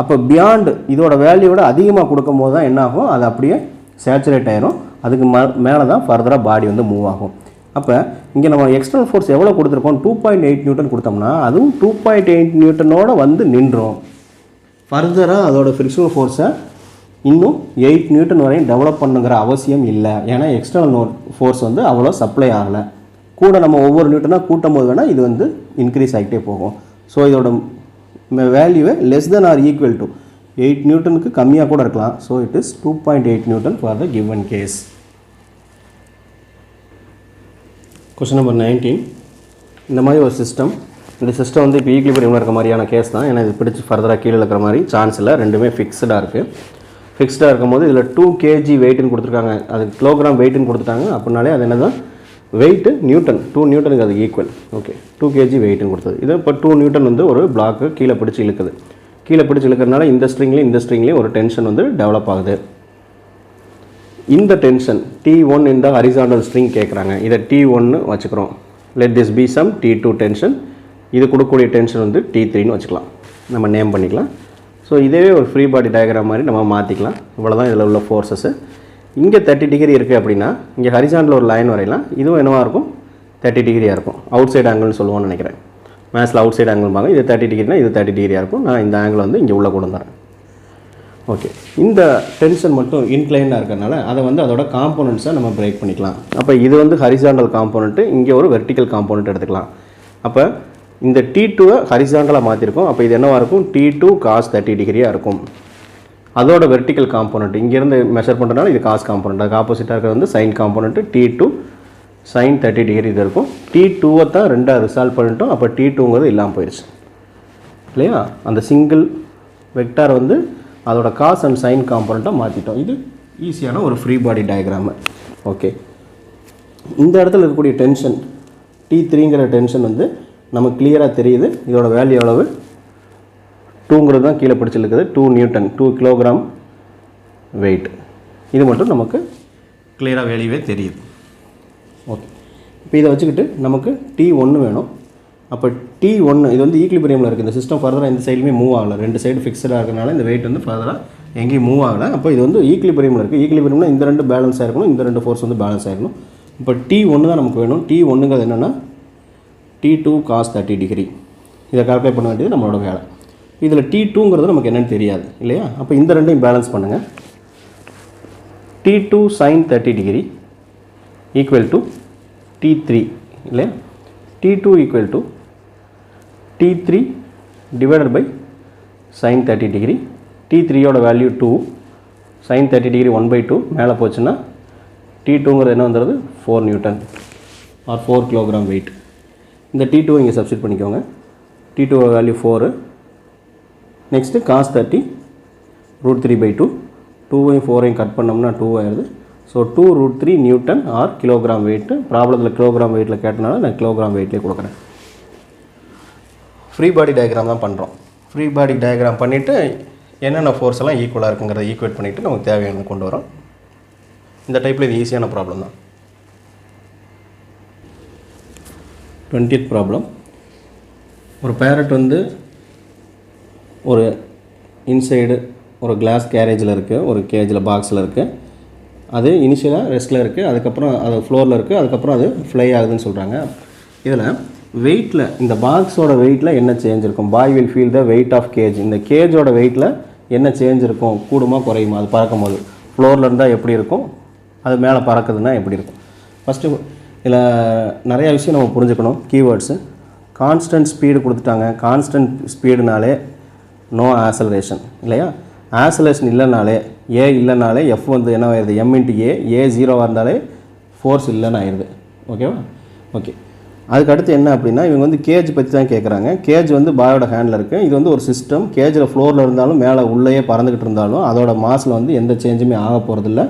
அப்போ பியாண்டு இதோட வேல்யூவோட அதிகமாக கொடுக்கும் போது தான் என்ன ஆகும், அது அப்படியே சேச்சுரேட் ஆகிரும். அதுக்கு மேலே தான் ஃபர்தராக பாடி வந்து மூவ் ஆகும். அப்போ இங்கே நம்ம எக்ஸ்டர்னல் ஃபோர்ஸ் எவ்வளோ கொடுத்துருக்கோம், 2.8 நியூட்டன் கொடுத்தோம்னா அதுவும் 2.8 நியூட்டனோட வந்து நின்றோம். ஃபர்தராக அதோட ஃப்ரிக்ஷனல் ஃபோர்ஸை இன்னும் 8 நியூட்டன் வரையும் டெவலப் பண்ணுங்கிற அவசியம் இல்லை. ஏன்னா எக்ஸ்டர்னல் ஃபோர்ஸ் வந்து அவ்வளோ சப்ளை ஆகலை. கூட நம்ம ஒவ்வொரு நியூட்டனாக கூட்டும் போது வேணால் இது வந்து இன்க்ரீஸ் ஆகிட்டே போகும். ஸோ இதோட வேல்யூவை less than or equal to 8 நியூட்டனுக்கு கம்மியாக கூட இருக்கலாம். So it is 2.8 newton for the given case. Question number 19. இந்த மாதிரி ஒரு சிஸ்டம், இந்த சிஸ்டம் வந்து இப்போ ஈக்லிபிரியம் இருக்க மாதிரியான கேஸ் தான். ஏன்னா இது பிடிச்சி ஃபர்தராக கீழே இருக்கிற மாதிரி சான்ஸ் இல்லை, ரெண்டுமே ஃபிக்ஸ்டாக இருக்குது. ஃபிக்ஸ்டாக இருக்கும்போது இதில் 2 kg வெயிட்டுன்னு கொடுத்துருக்காங்க, அது கிலோகிராம் வெயிட்டுன்னு கொடுத்துட்டாங்க. அப்படின்னாலே அது என்ன தான் வெயிட்டு நியூட்டன், 2 நியூட்டனுக்கு அது ஈக்குவல். ஓகே, 2 kg வெயிட்டுன்னு கொடுத்தது. இது இப்போ 2 நியூட்டன் வந்து ஒரு பிளாக்கு கீழே பிடிச்சி இழுக்குது. கீழே பிடிச்சி இழுக்கிறதுனால இந்த ஸ்ட்ரிங்லேயும் ஒரு டென்ஷன் வந்து டெவலப் ஆகுது. இந்த டென்ஷன் T1 இந்த ஹரிசாண்டல் ஸ்ட்ரிங் கேட்குறாங்க. இதை T1 வச்சுக்கிறோம். Let this be some T2 tension. இது கொடுக்கக்கூடிய டென்ஷன் வந்து T3ன்னு வச்சுக்கலாம், நம்ம நேம் பண்ணிக்கலாம். ஸோ இதே ஒரு ஃப்ரீ பாடி டயக்ராம் மாதிரி நம்ம மாற்றிக்கலாம். இவ்வளோதான் இதில் உள்ள ஃபோர்ஸஸ்ஸு. இங்கே 30 டிகிரி இருக்குது அப்படின்னா இங்கே ஹரிசாண்டல் ஒரு லைன் வரையலாம். இதுவும் என்னவாக இருக்கும், 30 டிகிரியாக இருக்கும். அவுட் சைடு ஆங்கிள்னு சொல்லுவோம்னு நினைக்கிறேன். மேத்ஸில் அவுட் சைடு ஆங்கிள் பாங்க. இது 30 டிகிரினா இது 30 டிகிரியாக இருக்கும். நான் இந்த ஆங்கிள் வந்து இங்கே உள்ளே கொண்டு வரேன். ஓகே, இந்த டென்ஷன் மட்டும் இன்க்ளைனாக இருக்கிறனால அதை வந்து அதோட காம்போனன்ட்ஸை நம்ம பிரேக் பண்ணிக்கலாம். அப்போ இது வந்து ஹரிசாண்டல் காம்போனண்ட்டு, இங்கே ஒரு வெர்டிக்கல் காம்போனண்ட் எடுத்துக்கலாம். அப்போ இந்த T2வை ஹரிசாண்டலாக மாற்றிருக்கோம். அப்போ இது என்னவாக இருக்கும், T2 cos 30 டிகிரியாக இருக்கும். அதோட வெர்டிக்கல் காம்போனண்ட் இங்கேருந்து மெஷர் பண்ணுறதுனால இது காஸ் காம்போனண்ட், அதுக்கு ஆப்போசிட்டாக இருக்கிறது வந்து sign component. T2 sin 30 degree இது இருக்கும். T2வை தான் 2ஆக ரிசால்வ் பண்ணிட்டோம். அப்போ T2ங்கிறது இல்லாமல் போயிடுச்சு இல்லையா. அந்த சிங்கிள் வெக்டார் வந்து அதோட காஸ் அண்ட் சைன் காம்போனண்ட்டாக மாற்றிட்டோம். இது ஈஸியான ஒரு ஃப்ரீ பாடி டயக்ராமு. ஓகே, இந்த இடத்துல இருக்கக்கூடிய டென்ஷன் T3ங்கிற டென்ஷன் வந்து நமக்கு கிளியராக தெரியுது. இதோட வேல்யூ எவ்வளவு, 2ங்கிறது தான் கீழே பிடிச்சிருக்குது. 2 நியூட்டன், 2 கிலோகிராம் வெயிட். இது மட்டும் நமக்கு கிளியராக வேல்யூவே தெரியுது. ஓகே, இப்போ இதை வச்சுக்கிட்டு நமக்கு T1 வேணும். அப்போ T1 இது வந்து ஈக்லிபிரியமில் இருக்குது. இந்த சிஸ்டம் ஃபர்தராக இந்த சைடுமே மூவ் ஆகலை. 2 சைடு ஃபிக்ஸடாக இருக்கிறனால இந்த வெயிட் வந்து ஃபர்தராக எங்கேயும் மூவ் ஆகலை. அப்போ இது வந்து ஈக்லிபிரியமில் இருக்குது. ஈக்லிபிரியம்னா இந்த 2 பேலன்ஸ் ஆகிருக்கணும், இந்த 2 ஃபோர்ஸ் வந்து பேலன்ஸ் ஆகிருக்கணும். இப்போ T1 தான் நமக்கு வேணும். T1ங்கிறது என்னென்னா T2 cos 30 டிகிரி. இதை கால்குலேட் பண்ண வேண்டியது நம்மளோட வேலை. இதில் T2ங்கிறது நமக்கு என்னென்னு தெரியாது இல்லையா? அப்போ இந்த ரெண்டையும் பேலன்ஸ் பண்ணுங்கள். T2 sin 30 degree equal to T3 இல்லையா? T2 equal to T3 divided by sin 30 degree. T3யோட வேல்யூ 2, sin 30 டிகிரி 1/2 மேலே போச்சுன்னா T2ங்கிறது என்ன வந்துடுது 4 நியூட்டன் ஆர் 4 கிலோகிராம் வெயிட். இந்த T2 இங்கே சப்ஸ்டிட் பண்ணிக்கோங்க. T2 value 4. Next cos 30 √3/2. 2ஐயும் 4ஐயும் கட் பண்ணோம்னா 2 ஆயிடுது. So 2√3 newton or kilogram weight. ப்ராப்ளத்தில் கிலோகிராம் வெயிட்டில் கேட்டனால நான் கிலோகிராம் வெயிட்லேயே கொடுக்குறேன். ஃப்ரீ பாடி டயக்ராம் தான் பண்ணுறோம். ஃப்ரீ பாடி டயக்ராம் பண்ணிவிட்டு என்னென்ன ஃபோர்ஸ் எல்லாம் ஈக்குவலாக இருக்குங்கிறத ஈக்குவேட் பண்ணிவிட்டு நமக்கு தேவையான கொண்டு வரோம். இந்த டைப்பில் இது ஈஸியான ப்ராப்ளம் தான். 20th problem. ஒரு பேரட் வந்து ஒரு இன்சைடு ஒரு கிளாஸ் கேரேஜில் இருக்குது, ஒரு கேஜில் பாக்ஸில் இருக்குது. அது இனிஷியலாக ரெஸ்ட்டில் இருக்குது, அதுக்கப்புறம் அது ஃப்ளோரில் இருக்குது, அதுக்கப்புறம் அது ஃப்ளை ஆகுதுன்னு சொல்கிறாங்க. இதில் வெயிட்டில் இந்த பாக்ஸோட வெயிட்டில் என்ன சேஞ்ச் இருக்கும்? Boy will feel the weight of cage. இந்த கேஜோட வெயிட்டில் என்ன சேஞ்ச் இருக்கும்? கூடுமா குறையுமா? அது பறக்கும் போது ஃப்ளோரில் இருந்தால் எப்படி இருக்கும், அது மேலே பறக்குதுன்னா எப்படி இருக்கும்? ஃபஸ்ட்டு இதில் நிறையா விஷயம் நம்ம புரிஞ்சுக்கணும். கீவேர்ட்ஸு கான்ஸ்டன்ட் ஸ்பீடு கொடுத்துட்டாங்க. கான்ஸ்டன்ட் ஸ்பீடுனாலே நோ ஆசலரேஷன் இல்லையா? ஆசலேஷன் இல்லைனாலே, ஏ இல்லைனாலே எஃப் வந்து என்ன ஆயிடுது? எம் இன்ட்டு ஏ 0வாக இருந்தாலே ஃபோர்ஸ் இல்லைன்னு ஆயிடுது. ஓகேவா? ஓகே. அதுக்கு அடுத்து என்ன அப்படின்னா, இவங்க வந்து கேஜ் பற்றி தான் கேட்குறாங்க. கேஜ் வந்து பாயோட ஹேண்டில் இருக்குது. இது வந்து ஒரு சிஸ்டம். கேஜில் ஃப்ளோரில் இருந்தாலும் மேலே உள்ளேயே பறந்துக்கிட்டு இருந்தாலும் அதோட மாஸில் வந்து எந்த சேஞ்சுமே ஆக போகிறதில்ல.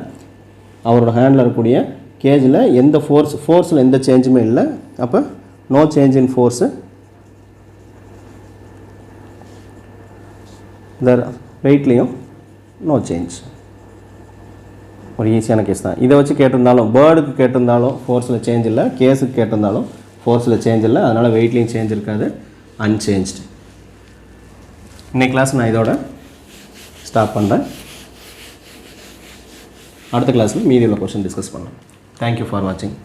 அவரோட ஹேண்டில் இருக்கக்கூடிய கேஜில் எந்த ஃபோர்ஸில் எந்த சேஞ்சுமே இல்லை. அப்போ நோ சேஞ்ச் இன் ஃபோர்ஸு. இந்த வெயிட்லேயும் நோ சேஞ்ச். ஒரு ஈஸியான கேஸ் தான். இதை வச்சு கேட்டிருந்தாலும், பேர்டுக்கு கேட்டிருந்தாலும் ஃபோர்ஸில் சேஞ்ச் இல்லை, கேஸுக்கு கேட்டிருந்தாலும் ஃபோர்ஸில் சேஞ்ச் இல்லை. அதனால் வெயிட்லேயும் சேஞ்ச் இருக்காது, அன்சேஞ்ச்டு. இன்னைக்கு கிளாஸ் நான் இதோட ஸ்டாப் பண்ணுறேன். அடுத்த கிளாஸில் மீதி உள்ள கொஸ்டின் டிஸ்கஸ் பண்ணலாம். தேங்க்யூ ஃபார் வாட்சிங்.